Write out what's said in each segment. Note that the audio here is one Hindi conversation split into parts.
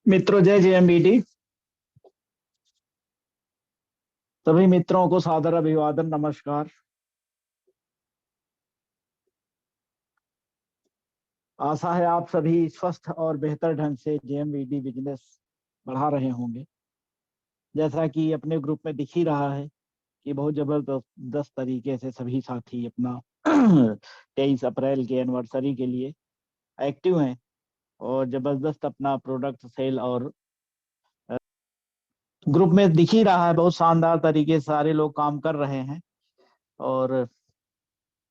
मित्रों, जय जेएमबीटी। सभी मित्रों को सादर अभिवादन, नमस्कार। आशा है आप सभी स्वस्थ और बेहतर ढंग से जेएमबीटी बिजनेस बढ़ा रहे होंगे। जैसा कि अपने ग्रुप में दिख ही रहा है कि बहुत जबरदस्त तरीके से सभी साथी अपना 23 अप्रैल के एनिवर्सरी के लिए एक्टिव हैं और जबरदस्त अपना प्रोडक्ट सेल और ग्रुप में दिख ही रहा है। बहुत शानदार तरीके से सारे लोग काम कर रहे हैं और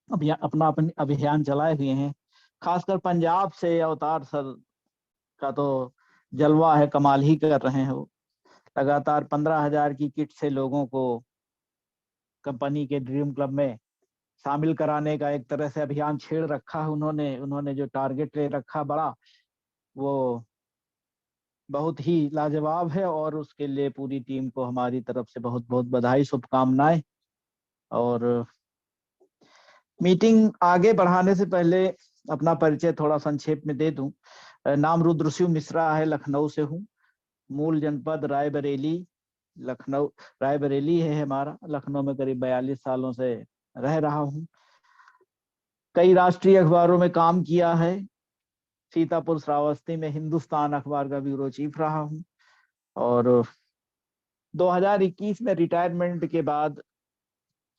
अपना अभियान चलाए हुए हैं। खासकर पंजाब से अवतार सर का तो जलवा है, कमाल ही कर रहे हैं वो। लगातार 15,000 की किट से लोगों को कंपनी के ड्रीम क्लब में शामिल कराने का एक तरह से अभियान छेड़ रखा है उन्होंने। उन्होंने जो टारगेट ले रखा बड़ा, वो बहुत ही लाजवाब है और उसके लिए पूरी टीम को हमारी तरफ से बहुत बहुत बधाई, शुभकामनाएं। और मीटिंग आगे बढ़ाने से पहले अपना परिचय थोड़ा संक्षेप में दे दूं। नाम रुद्रशिव मिश्रा है, लखनऊ से हूँ। मूल जनपद रायबरेली, लखनऊ रायबरेली है हमारा। लखनऊ में करीब 42 सालों से रह रहा हूँ। कई राष्ट्रीय अखबारों में काम किया है। सीतापुर श्रावस्ती में हिंदुस्तान अखबार का ब्यूरो चीफ रहा हूँ और 2021 में रिटायरमेंट के बाद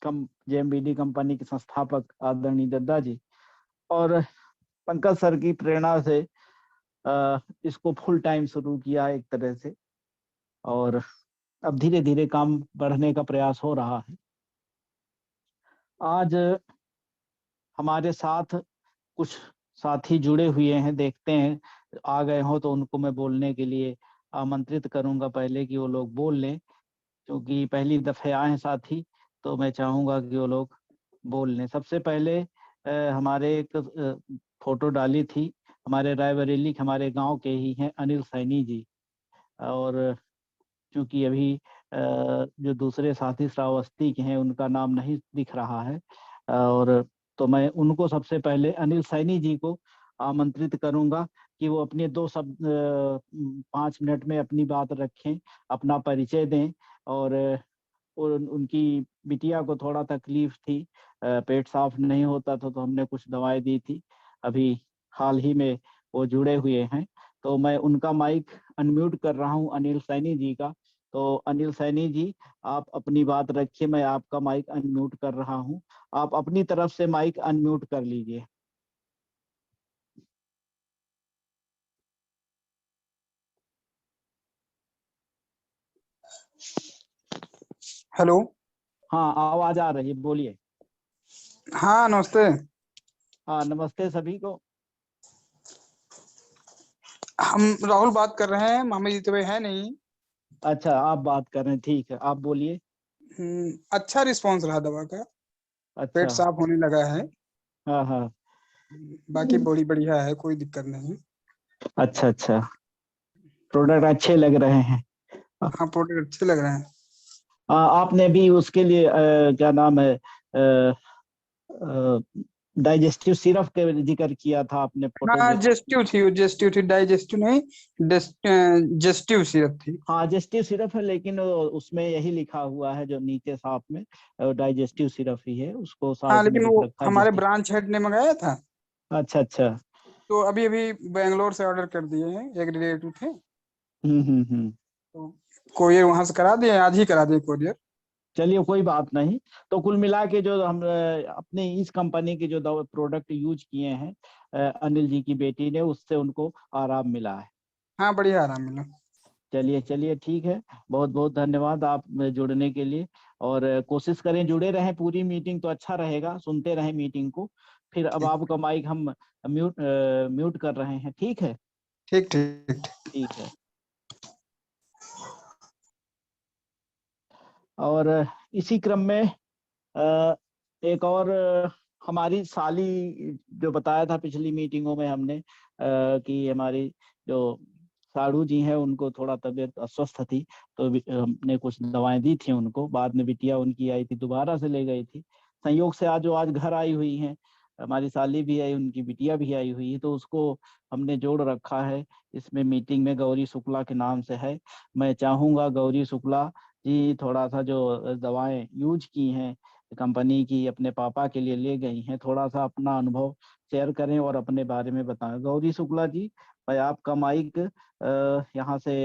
जेएमबीडी कंपनी के संस्थापक आदरणीय दद्दा जी और पंकज सर की प्रेरणा से इसको फुल टाइम शुरू किया एक तरह से। और अब धीरे धीरे काम बढ़ने का प्रयास हो रहा है। आज हमारे साथ कुछ साथी जुड़े हुए हैं, देखते हैं आ गए हो तो उनको मैं बोलने के लिए आमंत्रित करूंगा पहले कि वो लोग बोल लें, क्योंकि पहली दफे आए हैं साथी, तो मैं चाहूंगा कि वो लोग बोल लें। सबसे पहले हमारे एक फोटो डाली थी, हमारे रायबरेली के, हमारे गांव के ही हैं, अनिल सैनी जी। और क्योंकि अभी जो दूसरे साथी श्रावस्ती के हैं उनका नाम नहीं दिख रहा है, और तो मैं उनको सबसे पहले अनिल सैनी जी को आमंत्रित करूंगा कि वो अपने 5 मिनट में अपनी बात रखें, अपना परिचय दें। और उनकी बिटिया को थोड़ा तकलीफ थी, पेट साफ नहीं होता था, तो हमने कुछ दवाई दी थी। अभी हाल ही में वो जुड़े हुए हैं, तो मैं उनका माइक अनम्यूट कर रहा हूं, अनिल सैनी जी का। तो अनिल सैनी जी, आप अपनी बात रखिए, मैं आपका माइक अनम्यूट कर रहा हूं। आप अपनी तरफ से माइक अनम्यूट कर लीजिए। हेलो। हाँ, आवाज आ रही है, बोलिए। हाँ, नमस्ते। हाँ, नमस्ते सभी को। हम राहुल बात कर रहे हैं, मामी जी तो वे है नहीं। अच्छा, आप बात कर रहे हैं, ठीक है, आप बोलिए। अच्छा रिस्पांस रहा दवा का। पेट अच्छा। साफ होने लगा है। हाँ हाँ। बाकी बॉडी बढ़िया है, कोई दिक्कत नहीं। अच्छा अच्छा, प्रोडक्ट अच्छे लग रहे हैं। हाँ, प्रोडक्ट अच्छे लग रहे हैं। आपने भी उसके लिए क्या नाम है, डाइजेस्टिव सिरप के जिक्र किया था आपने फोटो हाँ, में। जेस्टिव थी, डाइजेस्टिव नहीं। जेस्टिव सिरप थी। हाँ, डाइजेस्टिव सिरप है, लेकिन उसमें यही लिखा हुआ है जो नीचे साथ में, डाइजेस्टिव सिरप ही है, उसको हाँ, साइड में लेकिन लिख वो रखा है हमारे जेस्टिव। ब्रांच हेड ने मंगाया था। अच्छा अच्छा। तो अभी अभी बेंगलोर से ऑर्डर कर दिए हैं, एक रिलेटिव थे। हम्म। तो कोरियर वहां से करा दिए, आज ही करा दिए कोरियर। चलिए, कोई बात नहीं। तो कुल मिला के जो हम अपने इस कंपनी के जो प्रोडक्ट यूज किए हैं, अनिल जी की बेटी ने, उससे उनको आराम मिला है। हाँ, बढ़िया आराम मिला। चलिए चलिए, ठीक है। बहुत बहुत धन्यवाद आप जुड़ने के लिए। और कोशिश करें जुड़े रहें, पूरी मीटिंग तो अच्छा रहेगा, सुनते रहें मीटिंग को। फिर अब ठीक आपका माइक हम म्यूट कर रहे हैं, ठीक है। ठीक ठीक। ठीक है। और इसी क्रम में एक और हमारी साली, जो बताया था पिछली मीटिंगों में हमने कि हमारी जो साड़ू जी हैं उनको थोड़ा तबीयत अस्वस्थ थी, तो हमने कुछ दवाएं दी थी उनको। बाद में बिटिया उनकी आई थी, दोबारा से ले गई थी। संयोग से आज वो आज घर आई हुई हैं। हमारी साली भी आई, उनकी बिटिया भी आई हुई है, तो उसको हमने जोड़ रखा है इसमें मीटिंग में, गौरी शुक्ला के नाम से है। मैं चाहूंगा गौरी शुक्ला जी थोड़ा सा जो दवाएं यूज की हैं कंपनी की, अपने पापा के लिए ले गई हैं, थोड़ा सा अपना अनुभव शेयर करें और अपने बारे में बताएं। गौरी शुक्ला जी, मैं आपका माइक यहाँ से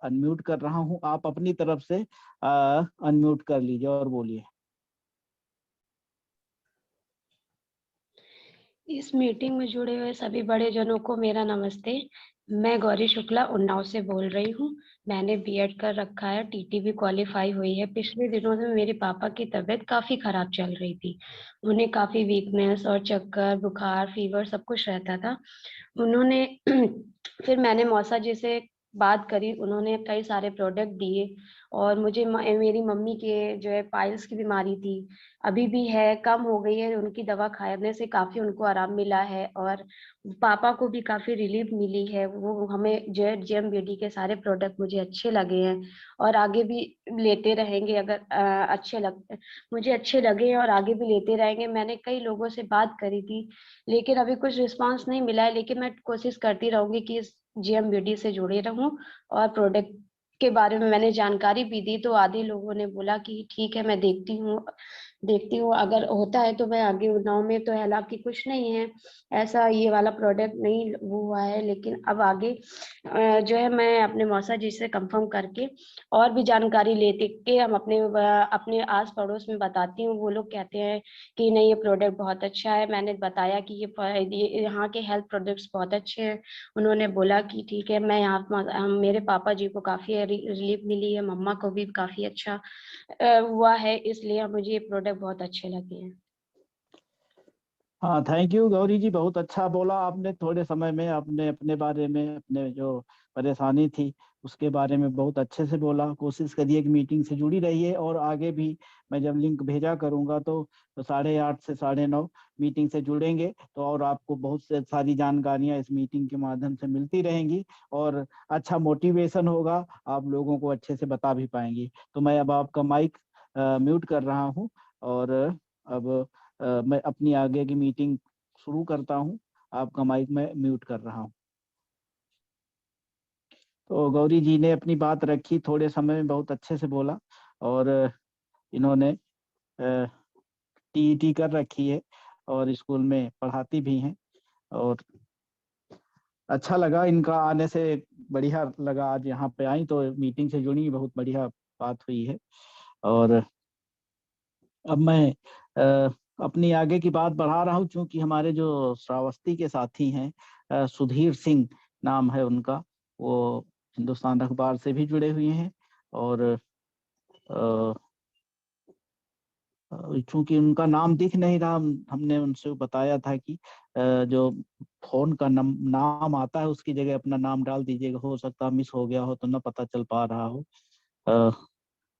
अनम्यूट कर रहा हूँ, आप अपनी तरफ से अनम्यूट कर लीजिए और बोलिए। इस मीटिंग में जुड़े हुए सभी बड़े जनों को मेरा नमस्ते। मैं गौरी शुक्ला उन्नाव से बोल रही हूँ। मैंने बीएड कर रखा है, टीटी भी क्वालिफाई हुई है। पिछले दिनों में मेरे पापा की तबीयत काफी खराब चल रही थी। उन्हें काफी वीकनेस और चक्कर, बुखार, फीवर सब कुछ रहता था। उन्होंने फिर मैंने मौसा जी से बात करी, उन्होंने कई सारे प्रोडक्ट दिए। और मुझे मेरी मम्मी के जो है पाइल्स की बीमारी थी, अभी भी है, कम हो गई है। उनकी दवा खाने से काफी उनको आराम मिला है और पापा को भी काफी रिलीफ मिली है। वो हमें जो है जेएमबीडी के सारे प्रोडक्ट मुझे अच्छे लगे हैं और आगे भी लेते रहेंगे। अगर मुझे अच्छे लगे और आगे भी लेते रहेंगे। मैंने कई लोगों से बात करी थी लेकिन अभी कुछ रिस्पांस नहीं मिला है, लेकिन मैं कोशिश करती रहूंगी कि इस जेएमबीडी से जुड़े रहूं। और प्रोडक्ट के बारे में मैंने जानकारी भी दी तो आधे लोगों ने बोला कि ठीक है, मैं देखती हूँ अगर होता है तो मैं आगे उन्नाव में। तो हालांकि कुछ नहीं है ऐसा, ये वाला प्रोडक्ट नहीं वो हुआ है, लेकिन अब आगे जो है मैं अपने मौसा जी से कंफर्म करके और भी जानकारी लेते के हम अपने आस पड़ोस में बताती हूँ। वो लोग कहते हैं कि नहीं, ये प्रोडक्ट बहुत अच्छा है। मैंने बताया कि ये यहाँ के हेल्थ प्रोडक्ट्स बहुत अच्छे हैं। उन्होंने बोला कि ठीक है। मैं यहाँ मेरे पापा जी को काफी रिलीफ मिली है, मम्मा को भी काफी अच्छा हुआ है, इसलिए मुझे ये प्रोडक्ट बहुत अच्छे लगे हैं। हाँ, थैंक यू गौरी जी, बहुत अच्छा बोला आपने। थोड़े समय में आपने अपने बारे में, अपने जो परेशानी थी उसके बारे में बहुत अच्छे से बोला। कोशिश करिए कि मीटिंग से जुड़ी रहिए और आगे भी मैं जब लिंक भेजा करूंगा तो 8:30 से 9:30 मीटिंग से जुड़ेंगे तो और आपको बहुत से सारी जानकारियां इस मीटिंग के माध्यम से मिलती रहेंगी और अच्छा मोटिवेशन होगा, आप लोगों को अच्छे से बता भी पाएंगी। तो मैं अब आपका माइक म्यूट कर रहा हूँ और अब मैं अपनी आगे की मीटिंग शुरू करता हूँ। आपका माइक मैं म्यूट कर रहा हूँ। तो गौरी जी ने अपनी बात रखी, थोड़े समय में बहुत अच्छे से बोला और इन्होंने टीईटी कर रखी है और स्कूल में पढ़ाती भी हैं और अच्छा लगा इनका आने से, बढ़िया लगा। आज यहाँ पे आई तो मीटिंग से जुड़ी, बहुत बढ़िया बात हुई है। और अब मैं अपनी आगे की बात बढ़ा रहा हूँ, क्योंकि हमारे जो श्रावस्ती के साथी हैं, सुधीर सिंह नाम है उनका, वो हिंदुस्तान अखबार से भी जुड़े हुए हैं और चूंकि उनका नाम दिख नहीं रहा, हमने उनसे बताया था कि जो फोन का नाम आता है उसकी जगह अपना नाम डाल दीजिएगा, हो सकता है मिस हो गया हो तो न पता चल पा रहा हो। अ,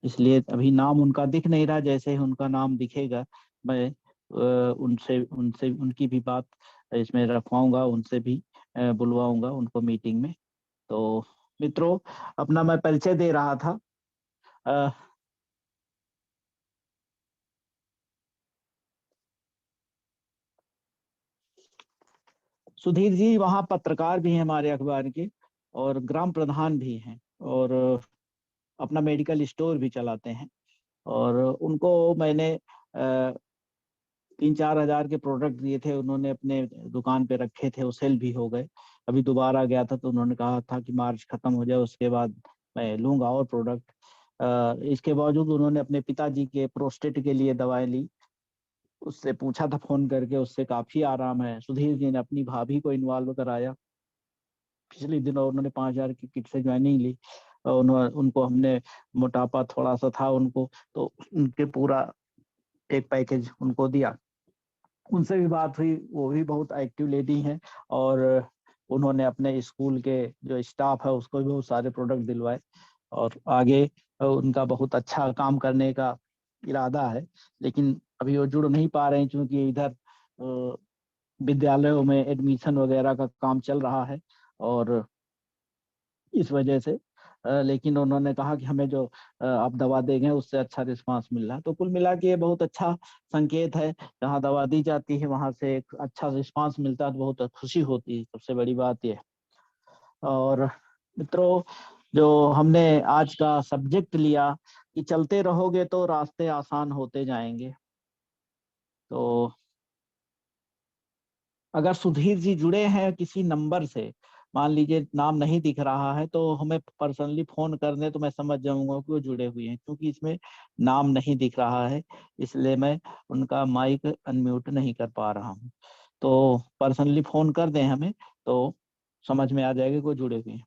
इसलिए अभी नाम उनका दिख नहीं रहा। जैसे ही उनका नाम दिखेगा मैं उनसे उनसे उनकी भी बात इसमें रखवाऊंगा, उनसे भी बुलवाऊंगा उनको मीटिंग में। तो मित्रों, अपना मैं परिचय दे रहा था। अ, सुधीर जी वहाँ पत्रकार भी हैं हमारे अखबार के और ग्राम प्रधान भी हैं और अपना मेडिकल स्टोर भी चलाते हैं। और उनको मैंने 3-4 हजार के प्रोडक्ट दिए थे, उन्होंने अपने दुकान पे रखे थे, वो सेल भी हो गए। अभी दोबारा गया था तो उन्होंने कहा था कि मार्च खत्म हो जाए उसके बाद मैं लूंगा और प्रोडक्ट। इसके बावजूद उन्होंने अपने पिताजी के प्रोस्टेट के लिए दवाएं ली। उससे पूछा था फोन करके, उससे काफी आराम है। सुधीर जी ने अपनी भाभी को इन्वॉल्व कराया। पिछले दिनों उन्होंने 5,000 की किट से ज्वाइनिंग ली। उनको हमने, मोटापा थोड़ा सा था उनको, तो उनके पूरा एक पैकेज उनको दिया। उनसे भी बात हुई, वो भी बहुत एक्टिव लेडी हैं और उन्होंने अपने स्कूल के जो स्टाफ है उसको भी बहुत सारे प्रोडक्ट दिलवाए और आगे उनका बहुत अच्छा काम करने का इरादा है। लेकिन अभी वो जुड़ नहीं पा रहे हैं क्योंकि इधर विद्यालयों में एडमिशन वगैरह का काम चल रहा है और इस वजह से लेकिन उन्होंने कहा कि हमें जो आप दवा देंगे उससे अच्छा रिस्पांस मिल रहा है। तो कुल मिला के ये बहुत अच्छा संकेत है, जहाँ दवा दी जाती है वहां से एक अच्छा रिस्पांस मिलता है तो बहुत खुशी होती है, सबसे बड़ी बात ये। और मित्रों, जो हमने आज का सब्जेक्ट लिया कि चलते रहोगे तो रास्ते आसान होते जाएंगे, तो अगर सुधीर जी जुड़े हैं किसी नंबर से, मान लीजिए नाम नहीं दिख रहा है, तो हमें पर्सनली फोन करने तो मैं समझ जाऊंगा कि वो जुड़े हुए हैं, क्योंकि इसमें नाम नहीं दिख रहा है, इसलिए मैं उनका माइक अनम्यूट नहीं कर पा रहा हूँ। तो पर्सनली फोन कर दें हमें तो समझ में आ जाएगा कि वो जुड़े हुए हैं।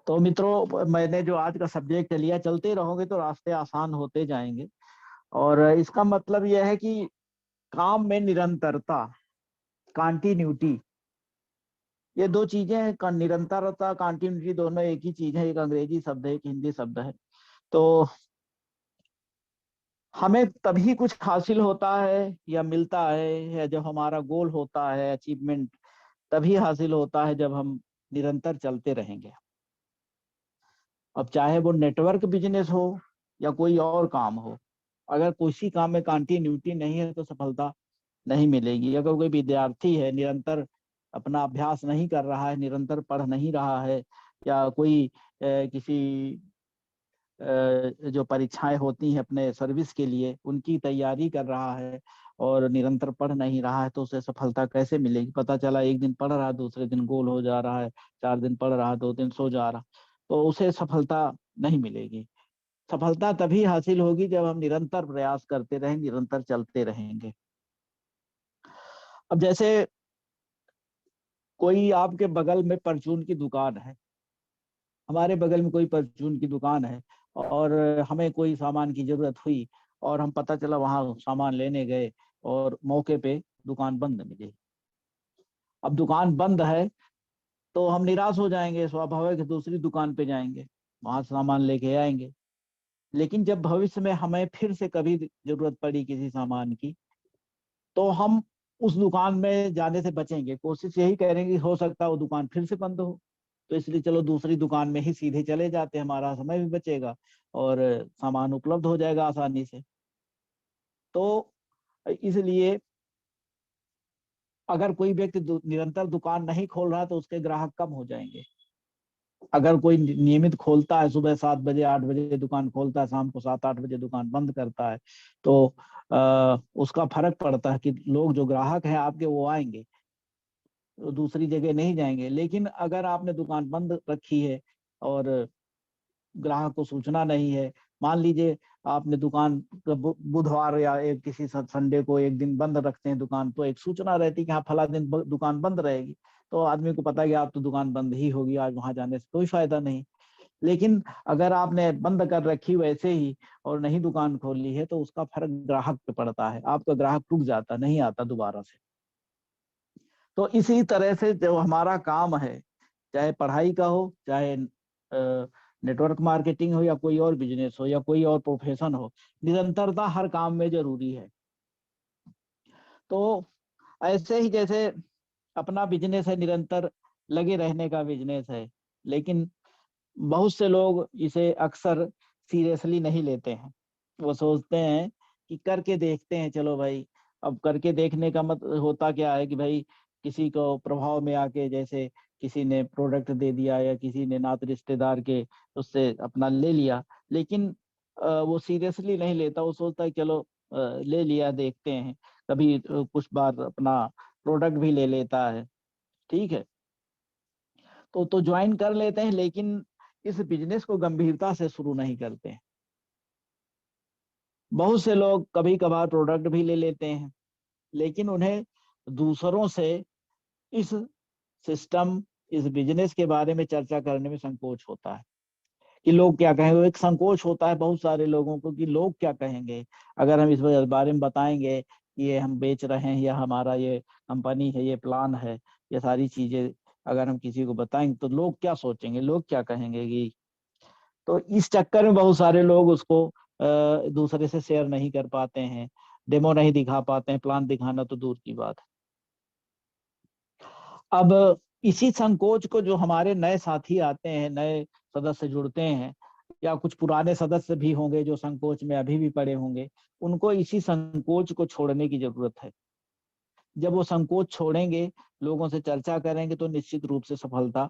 तो मित्रों, मैंने जो आज का सब्जेक्ट लिया, चलते रहोगे तो रास्ते आसान होते जाएंगे, और इसका मतलब यह है कि काम में निरंतरता, कंटिन्यूटी, ये दो चीजें हैं। निरंतरता, कंटिन्यूटी दोनों एक ही चीज है, एक अंग्रेजी शब्द है, एक हिंदी शब्द है। तो हमें तभी कुछ हासिल होता है या मिलता है, या जब हमारा गोल होता है, अचीवमेंट तभी हासिल होता है जब हम निरंतर चलते रहेंगे। अब चाहे वो नेटवर्क बिजनेस हो या कोई और काम हो, अगर किसी काम में कंटिन्यूटी नहीं है तो सफलता नहीं मिलेगी। अगर कोई विद्यार्थी है, निरंतर अपना अभ्यास नहीं कर रहा है, निरंतर पढ़ नहीं रहा है, या कोई किसी जो परीक्षाएं होती हैं अपने सर्विस के लिए उनकी तैयारी कर रहा है और निरंतर पढ़ नहीं रहा है, तो उसे सफलता कैसे मिलेगी? पता चला एक दिन पढ़ रहा है, दूसरे दिन गोल हो जा रहा है, 4 दिन पढ़ रहा है, 2 दिन सो जा रहा, तो उसे सफलता नहीं मिलेगी। सफलता तभी हासिल होगी जब हम निरंतर प्रयास करते रहें, निरंतर चलते रहेंगे। अब जैसे कोई आपके बगल में परचून की दुकान है, हमारे बगल में कोई परचून की दुकान है, और हमें कोई सामान की जरूरत हुई और हम पता चला वहां सामान लेने गए और मौके पे दुकान बंद मिली। अब दुकान बंद है तो हम निराश हो जाएंगे, स्वाभाविक है, दूसरी दुकान पे जाएंगे, वहां सामान लेके आएंगे। लेकिन जब भविष्य में हमें फिर से कभी जरूरत पड़ी किसी सामान की, तो हम उस दुकान में जाने से बचेंगे, कोशिश यही करेंगे, हो सकता है वो दुकान फिर से बंद हो, तो इसलिए चलो दूसरी दुकान में ही सीधे चले जाते हैं, हमारा समय भी बचेगा और सामान उपलब्ध हो जाएगा आसानी से। तो इसलिए अगर कोई व्यक्ति निरंतर दुकान नहीं खोल रहा तो उसके ग्राहक कम हो जाएंगे। अगर कोई नियमित खोलता है, सुबह 7 बजे 8 बजे दुकान खोलता है, शाम को 7 8 बजे दुकान बंद करता है, तो उसका फर्क पड़ता है कि लोग जो ग्राहक हैं आपके वो आएंगे, तो दूसरी जगह नहीं जाएंगे। लेकिन अगर आपने दुकान बंद रखी है और ग्राहक को सूचना नहीं है, मान लीजिए आपने दुकान बुधवार या एक किसी संडे को एक दिन बंद रखते हैं दुकान, तो एक सूचना रहती है कि हाँ फला दिन दुकान बंद रहेगी, तो आदमी को पता है कि आप तो दुकान बंद ही होगी, आज वहां जाने से कोई फायदा नहीं। लेकिन अगर आपने बंद कर रखी वैसे ही और नहीं दुकान खोली है, तो उसका फर्क ग्राहक पे पड़ता है, आपका ग्राहक टूट जाता, नहीं आता दोबारा से। तो इसी तरह से जो हमारा काम है, चाहे पढ़ाई का हो, चाहे नेटवर्क मार्केटिंग हो, या कोई और बिजनेस हो, या कोई और प्रोफेशन हो, निरंतरता हर काम में जरूरी है। तो ऐसे ही जैसे अपना बिजनेस है, निरंतर लगे रहने का बिजनेस है, लेकिन बहुत से लोग इसे अक्सर सीरियसली नहीं लेते हैं। वो सोचते हैं कि करके देखते हैं, चलो भाई। अब करके देखने का मत होता क्या है कि भाई किसी को प्रभाव में आके, जैसे किसी ने प्रोडक्ट दे दिया या किसी ने नात रिश्तेदार के उससे अपना ले लिया, लेकिन वो सीरियसली नहीं लेता। वो सोचता है चलो ले लिया, देखते हैं, कभी कुछ बार अपना प्रोडक्ट भी ले लेता है, ठीक है, तो ज्वाइन कर लेते हैं, लेकिन इस बिजनेस को गंभीरता से शुरू नहीं करते हैं। बहुत से लोग कभी कभार प्रोडक्ट भी ले लेते हैं, लेकिन उन्हें दूसरों से इस सिस्टम, इस बिजनेस के बारे में चर्चा करने में संकोच होता है कि लोग क्या कहेंगे। एक संकोच होता है बहुत सारे लोगों को कि लोग क्या कहेंगे अगर हम इस बारे में बताएंगे कि ये हम बेच रहे हैं, या हमारा ये कंपनी है, ये प्लान है, ये सारी चीजें अगर हम किसी को बताएंगे तो लोग क्या सोचेंगे, लोग क्या कहेंगे कि। तो इस चक्कर में बहुत सारे लोग उसको दूसरे से शेयर नहीं कर पाते हैं, डेमो नहीं दिखा पाते हैं, प्लान दिखाना तो दूर की बात है। अब इसी संकोच को जो हमारे नए साथी आते हैं, नए सदस्य जुड़ते हैं, या कुछ पुराने सदस्य भी होंगे जो संकोच में अभी भी पड़े होंगे, उनको इसी संकोच को छोड़ने की जरूरत है। जब वो संकोच छोड़ेंगे, लोगों से चर्चा करेंगे, तो निश्चित रूप से सफलता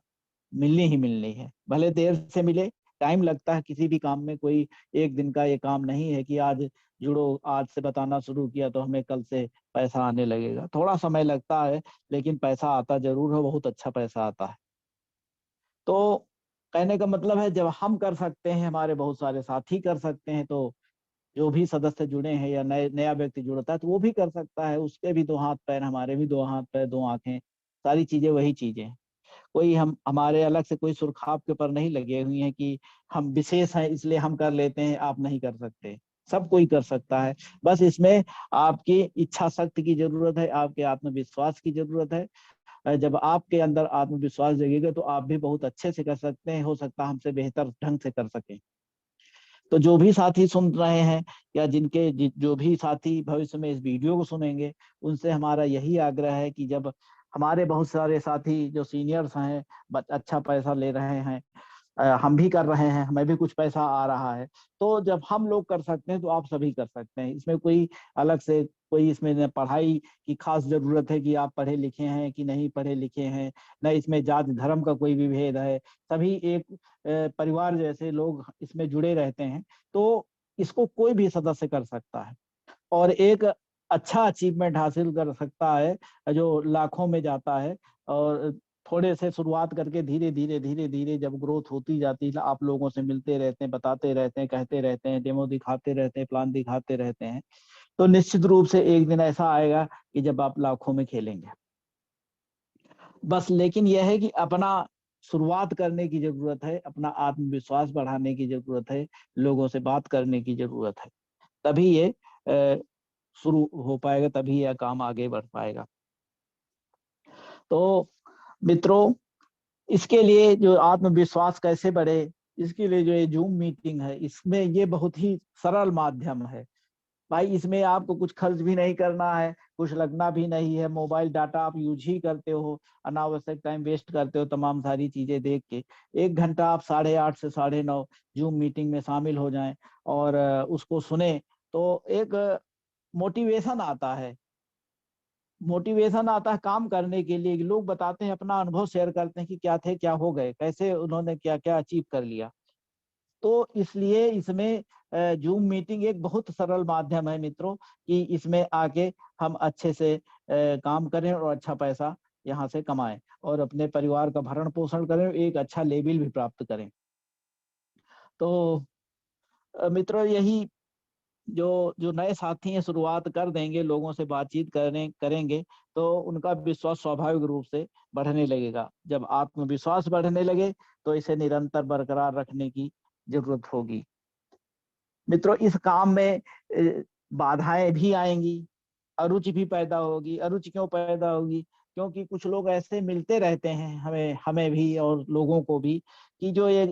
मिलनी ही मिलनी है। भले देर से मिले, टाइम लगता है किसी भी काम में, कोई एक दिन का ये काम नहीं है कि आज जुड़ो, आज से बताना शुरू किया तो हमें कल से पैसा आने लगेगा। थोड़ा समय लगता है, लेकिन पैसा आता जरूर है, बहुत अच्छा पैसा आता है। तो कहने का मतलब है, जब हम कर सकते हैं, हमारे बहुत सारे साथी कर सकते हैं, तो जो भी सदस्य जुड़े हैं या नया व्यक्ति जुड़ता है तो वो भी कर सकता है। उसके भी दो हाथ पैर, हमारे भी दो हाथ पैर, दो आंखें, सारी चीजें वही चीजें हैं। कोई हम हमारे अलग से कोई सुरखाब के ऊपर नहीं लगे हुई हैं कि हम विशेष हैं इसलिए हम कर लेते हैं, आप नहीं कर सकते। सब कोई कर सकता है। बस इसमें आपकी इच्छा शक्ति की जरूरत है, आपके आत्मविश्वास की जरूरत है। जब आपके अंदर आत्मविश्वास जगेगा तो आप भी बहुत अच्छे से कर सकते हैं, हो सकता है हमसे बेहतर ढंग से कर सकें। तो जो भी साथी सुन रहे हैं, या जो भी साथी भविष्य में इस वीडियो को सुनेंगे, उनसे हमारा यही आग्रह है कि जब हमारे बहुत सारे साथी जो सीनियर्स हैं अच्छा पैसा ले रहे हैं, हम भी कर रहे हैं, हमें भी कुछ पैसा आ रहा है, तो जब हम लोग कर सकते हैं तो आप सभी कर सकते हैं। इसमें कोई अलग से कोई इसमें पढ़ाई की खास जरूरत है कि आप पढ़े लिखे हैं कि नहीं पढ़े लिखे हैं, न इसमें जात धर्म का कोई भी भेद है। सभी एक परिवार जैसे लोग इसमें जुड़े रहते हैं, तो इसको कोई भी सदस्य कर सकता है और एक अच्छा अचीवमेंट हासिल कर सकता है जो लाखों में जाता है। और थोड़े से शुरुआत करके धीरे धीरे धीरे धीरे जब ग्रोथ होती जाती है, आप लोगों से मिलते रहते हैं, बताते रहते हैं, कहते रहते हैं, डेमो दिखाते रहते हैं, प्लान दिखाते रहते हैं, तो निश्चित रूप से एक दिन ऐसा आएगा कि जब आप लाखों में खेलेंगे। बस लेकिन यह है कि अपना शुरुआत करने की जरूरत है, अपना आत्मविश्वास बढ़ाने की जरूरत है, लोगों से बात करने की जरूरत है, तभी ये शुरू हो पाएगा, तभी यह काम आगे बढ़ पाएगा। तो मित्रों, इसके लिए जो आत्मविश्वास कैसे बढ़े, इसके लिए जो ये जूम मीटिंग है, इसमें ये बहुत ही सरल माध्यम है भाई। इसमें आपको कुछ खर्च भी नहीं करना है, कुछ लगना भी नहीं है। मोबाइल डाटा आप यूज ही करते हो, अनावश्यक टाइम वेस्ट करते हो तमाम सारी चीजें देख के। 1 घंटा आप 8:30 से 9:30 जूम मीटिंग में शामिल हो जाएं और उसको सुने, तो एक मोटिवेशन आता है। मोटिवेशन आता है काम करने के लिए। लोग बताते हैं, अपना अनुभव शेयर करते हैं कि क्या थे, क्या हो गए, कैसे उन्होंने क्या क्या अचीव कर लिया। तो इसलिए इसमें जूम मीटिंग एक बहुत सरल माध्यम है मित्रों, कि इसमें आके हम अच्छे से काम करें और अच्छा पैसा यहाँ से कमाएं और अपने परिवार का भरण पोषण करें, एक अच्छा लेवल भी प्राप्त करें। तो मित्रों, यही जो जो नए साथी हैं शुरुआत कर देंगे, लोगों से बातचीत करेंगे, तो उनका विश्वास स्वाभाविक रूप से बढ़ने लगेगा। जब आत्मविश्वास बढ़ने लगे तो इसे निरंतर बरकरार रखने की जरूरत होगी। मित्रों, इस काम में बाधाएं भी आएंगी, अरुचि भी पैदा होगी। अरुचि क्यों पैदा होगी? क्योंकि कुछ लोग ऐसे मिलते रहते हैं, हमें भी और लोगों को भी, कि जो ये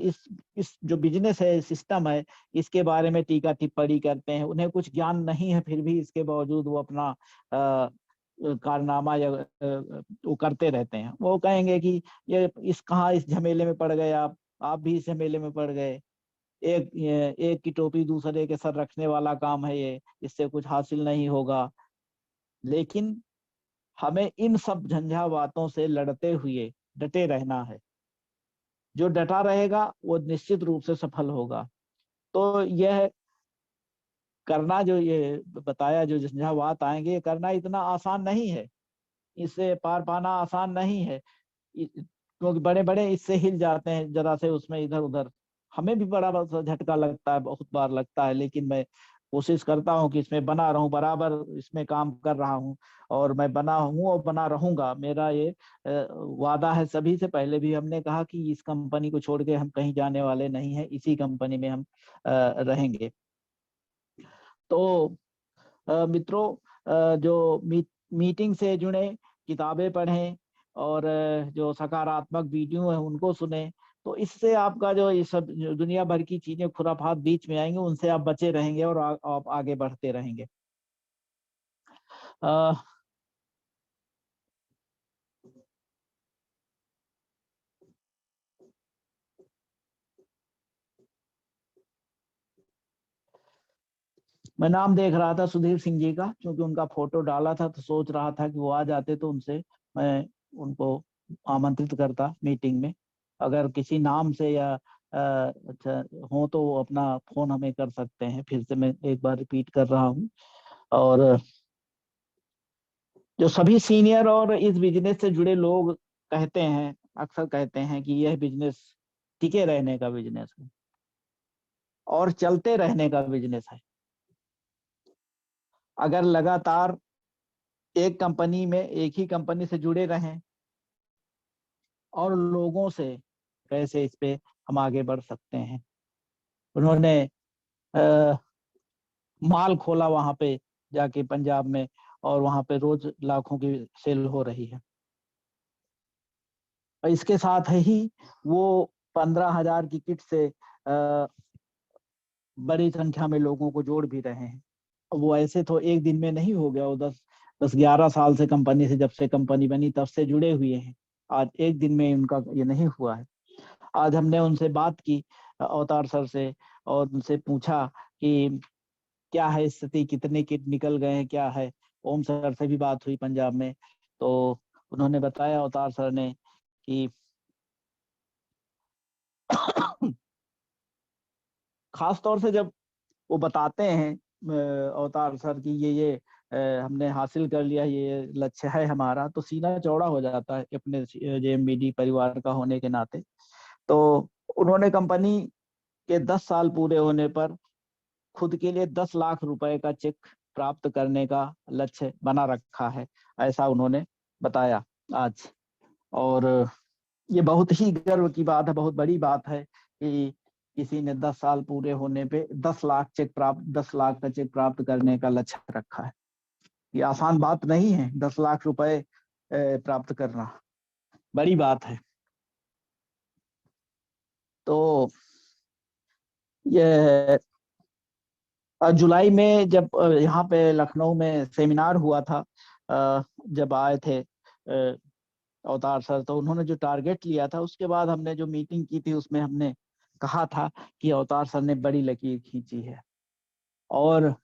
इस जो बिजनेस है, सिस्टम है, इसके बारे में टीका टिप्पणी करते हैं। उन्हें कुछ ज्ञान नहीं है, फिर भी इसके बावजूद वो अपना कारनामा या वो करते रहते हैं। वो कहेंगे कि ये इस झमेले में पड़ गए, आप भी इस झमेले में पड़ गए। एक की टोपी दूसरे के सर रखने वाला काम है ये, इससे कुछ हासिल नहीं होगा। लेकिन हमें इन सब झंझावातों से लड़ते हुए डटे रहना है। जो डटा रहेगा वो निश्चित रूप से सफल होगा। तो यह करना, जो ये बताया, जो झंझावात आएंगे, करना इतना आसान नहीं है, इससे पार पाना आसान नहीं है। क्योंकि बड़े बड़े इससे हिल जाते हैं जरा से, उसमें इधर उधर। हमें भी बड़ा झटका लगता है, बहुत बार लगता है, लेकिन मैं कोशिश करता हूँ कि इसमें बना रहूं, बराबर इसमें काम कर रहा हूँ और मैं बना हूँ और बना रहूंगा। मेरा ये वादा है सभी से। पहले भी हमने कहा कि इस कंपनी को छोड़ के हम कहीं जाने वाले नहीं हैं, इसी कंपनी में हम रहेंगे। तो मित्रों, जो मीटिंग से जुड़े, किताबें पढ़ें और जो सकारात्मक वीडियो है उनको सुने, तो इससे आपका जो ये सब दुनिया भर की चीजें, खुराफात बीच में आएंगे, उनसे आप बचे रहेंगे और आप आगे बढ़ते रहेंगे। मैं नाम देख रहा था सुधीर सिंह जी का, क्योंकि उनका फोटो डाला था तो सोच रहा था कि वो आ जाते तो उनसे मैं उनको आमंत्रित करता मीटिंग में। अगर किसी नाम से या अच्छा हो तो वो अपना फोन हमें कर सकते हैं। फिर से मैं एक बार रिपीट कर रहा हूँ। और जो सभी सीनियर और इस बिजनेस से जुड़े लोग कहते हैं, अक्सर कहते हैं कि यह बिजनेस टिके रहने का बिजनेस है और चलते रहने का बिजनेस है। अगर लगातार एक कंपनी में, एक ही कंपनी से जुड़े रहें और लोगों से कैसे इस पे हम आगे बढ़ सकते हैं। उन्होंने माल खोला वहां पे जाके पंजाब में, और वहां पे रोज लाखों की सेल हो रही है। और इसके साथ ही वो 15,000 की किट से बड़ी संख्या में लोगों को जोड़ भी रहे हैं। वो ऐसे तो एक दिन में नहीं हो गया, वो 10-11 साल से कंपनी से, जब से कंपनी बनी तब से जुड़े हुए हैं। आज एक दिन में उनका ये नहीं हुआ है। आज हमने उनसे बात की, अवतार सर से, और उनसे पूछा कि क्या है स्थिति, कितने किट निकल गए हैं, क्या है। ओम सर से भी बात हुई पंजाब में, तो उन्होंने बताया अवतार सर ने कि खास तौर से जब वो बताते हैं अवतार सर की ये हमने हासिल कर लिया, ये लक्ष्य है हमारा, तो सीना चौड़ा हो जाता है अपने जेएमबीडी परिवार का होने के नाते। तो उन्होंने कंपनी के 10 साल पूरे होने पर खुद के लिए 10 लाख रुपए का चेक प्राप्त करने का लक्ष्य बना रखा है, ऐसा उन्होंने बताया आज। और ये बहुत ही गर्व की बात है, बहुत बड़ी बात है कि किसी ने 10 साल पूरे होने पे 10 लाख का चेक प्राप्त करने का लक्ष्य रखा है। ये आसान बात नहीं है, 10 लाख रुपए प्राप्त करना बड़ी बात है। तो ये जुलाई में जब यहाँ पे लखनऊ में सेमिनार हुआ था, जब आए थे अवतार सर, तो उन्होंने जो टारगेट लिया था, उसके बाद हमने जो मीटिंग की थी उसमें हमने कहा था कि अवतार सर ने बड़ी लकीर खींची है और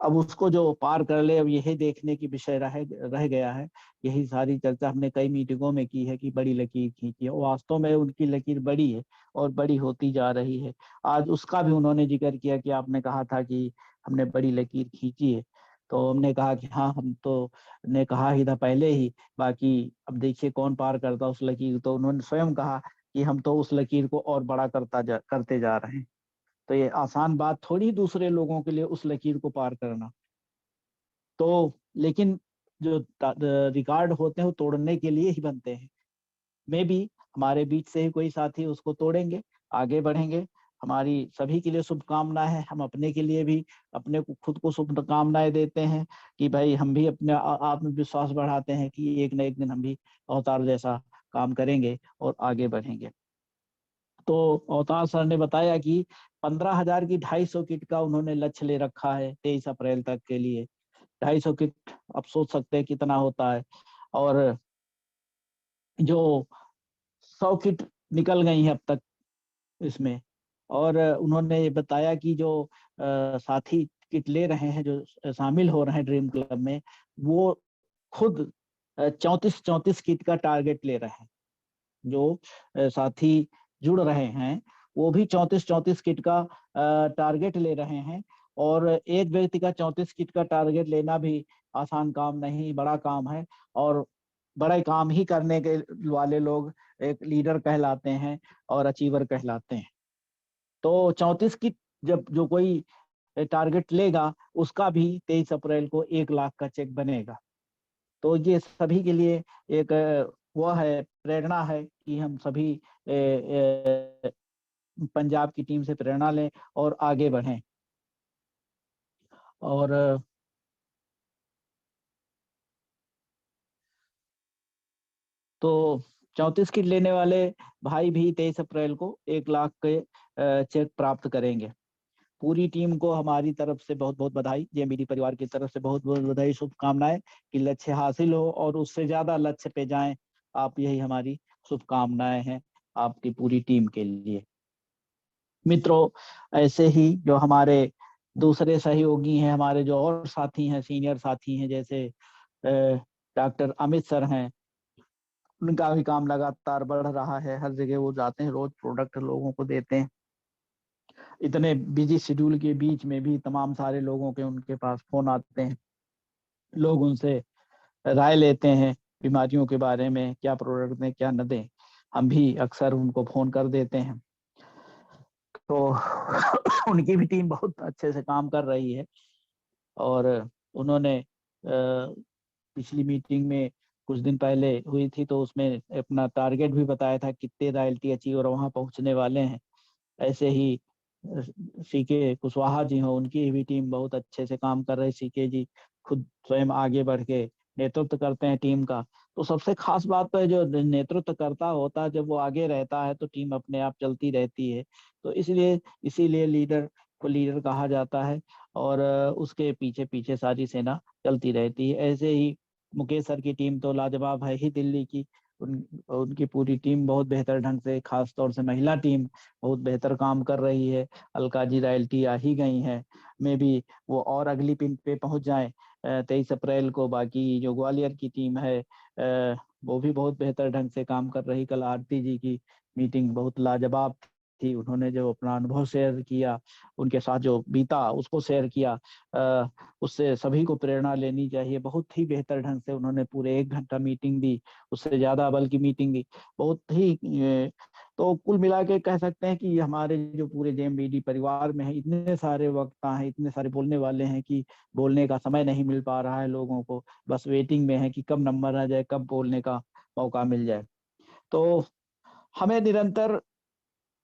अब उसको जो पार कर ले, अब यही देखने की विषय रह गया है। यही सारी चर्चा हमने कई मीटिंगों में की है कि बड़ी लकीर खींची है। वास्तव में उनकी लकीर बड़ी है और बड़ी होती जा रही है। आज उसका भी उन्होंने जिक्र किया कि आपने कहा था कि हमने बड़ी लकीर खींची है, तो हमने कहा कि हाँ, हम तो ने कहा ही था पहले ही, बाकी अब देखिए कौन पार करता उस लकीर। तो उन्होंने स्वयं कहा कि हम तो उस लकीर को और बड़ा करते जा रहे हैं। तो ये आसान बात थोड़ी दूसरे लोगों के लिए उस लकीर को पार करना। तो लेकिन जो रिकॉर्ड होते हैं वो तोड़ने के लिए ही बनते हैं। मे भी हमारे बीच से ही कोई साथी उसको तोड़ेंगे, आगे बढ़ेंगे। हमारी सभी के लिए शुभकामनाएं हैं। हम अपने के लिए भी अपने को खुद को शुभकामनाएं देते हैं कि भाई हम भी अपने आत्मविश्वास बढ़ाते हैं कि एक न एक दिन हम भी अवतार जैसा काम करेंगे और आगे बढ़ेंगे। तो अवतार सर ने बताया कि 15,000 की 250 किट का उन्होंने लक्ष्य ले रखा है 23 अप्रैल तक के लिए। 250 किट आप सोच सकते हैं कितना होता है। और जो 100 किट निकल गई है अब तक इसमें। और उन्होंने ये बताया कि जो साथी किट ले रहे हैं, जो शामिल हो रहे हैं ड्रीम क्लब में, वो खुद 34 किट का टारगेट ले रहे हैं। जो साथी जुड़ रहे हैं वो भी 34 किट का टारगेट ले रहे हैं। और एक व्यक्ति का 34 किट का टारगेट लेना भी आसान काम नहीं, बड़ा काम है। और बड़े काम ही करने के वाले लोग एक लीडर कहलाते हैं और अचीवर कहलाते हैं। तो 34 किट जब जो कोई टारगेट लेगा, उसका भी 23 अप्रैल को 1 लाख का चेक बनेगा। तो ये सभी के लिए एक वह है, प्रेरणा है कि हम सभी पंजाब की टीम से प्रेरणा लें और आगे बढ़ें। और तो 34 किट लेने वाले भाई भी 23 अप्रैल को 1 लाख के चेक प्राप्त करेंगे। पूरी टीम को हमारी तरफ से बहुत बहुत बधाई, जेएमबीडी परिवार की तरफ से बहुत बहुत बधाई, शुभकामनाएं कि लक्ष्य हासिल हो और उससे ज्यादा लक्ष्य पे जाएं आप। यही हमारी शुभकामनाएं हैं आपकी पूरी टीम के लिए। मित्रों, ऐसे ही जो हमारे दूसरे सहयोगी हैं हमारे, जो और साथी हैं, सीनियर साथी हैं, जैसे डॉक्टर अमित सर हैं, उनका भी काम लगातार बढ़ रहा है। हर जगह वो जाते हैं, रोज प्रोडक्ट लोगों को देते हैं। इतने बिजी शेड्यूल के बीच में भी तमाम सारे लोगों के उनके पास फोन आते हैं, लोग उनसे राय लेते हैं बीमारियों के बारे में, क्या प्रोडक्ट दें क्या न दें। हम भी अक्सर उनको फोन कर देते हैं। तो उनकी भी टीम बहुत अच्छे से काम कर रही है। और उन्होंने पिछली मीटिंग में कुछ दिन पहले हुई थी, तो उसमें अपना टारगेट भी बताया था कितने रॉयल्टी अचीवर वहां पहुंचने वाले हैं। ऐसे ही सीके कुशवाहा जी हो, उनकी भी टीम बहुत अच्छे से काम कर रही। सीके जी खुद स्वयं आगे बढ़ के नेतृत्व करते हैं टीम का। तो सबसे खास बात तो है, जो नेतृत्व करता होता है, जब वो आगे रहता है तो टीम अपने आप चलती रहती है। तो इसीलिए लीडर को लीडर कहा जाता है, और उसके पीछे पीछे सारी सेना चलती रहती है। ऐसे ही मुकेश सर की टीम तो लाजवाब है ही, दिल्ली की। उनकी पूरी टीम बहुत बेहतर ढंग से, खास तौर से महिला टीम बहुत बेहतर काम कर रही है। अलका जी रॉयल्टी आ ही गई हैं, में भी वो और अगली पिन पे पहुंच जाएं 23 अप्रैल को। बाकी जो ग्वालियर की टीम है वो भी बहुत बेहतर ढंग से काम कर रही। कल आरती जी की मीटिंग बहुत लाजवाब थी, उन्होंने जो अपना अनुभव शेयर किया, उनके साथ जो बीता उसको शेयर किया, उससे सभी को प्रेरणा लेनी चाहिए। बहुत ही बेहतर ढंग से उन्होंने पूरे 1 घंटा मीटिंग दी, उससे ज्यादा बल्कि मीटिंग दी बहुत ही। तो कुल मिला के कह सकते हैं कि हमारे जो पूरे जेएमबीडी परिवार में है, इतने सारे वक्ता हैं, इतने सारे बोलने वाले हैं कि बोलने का समय नहीं मिल पा रहा है लोगों को। बस वेटिंग में है कि कब नंबर आ जाए, कब बोलने का मौका मिल जाए। तो हमें निरंतर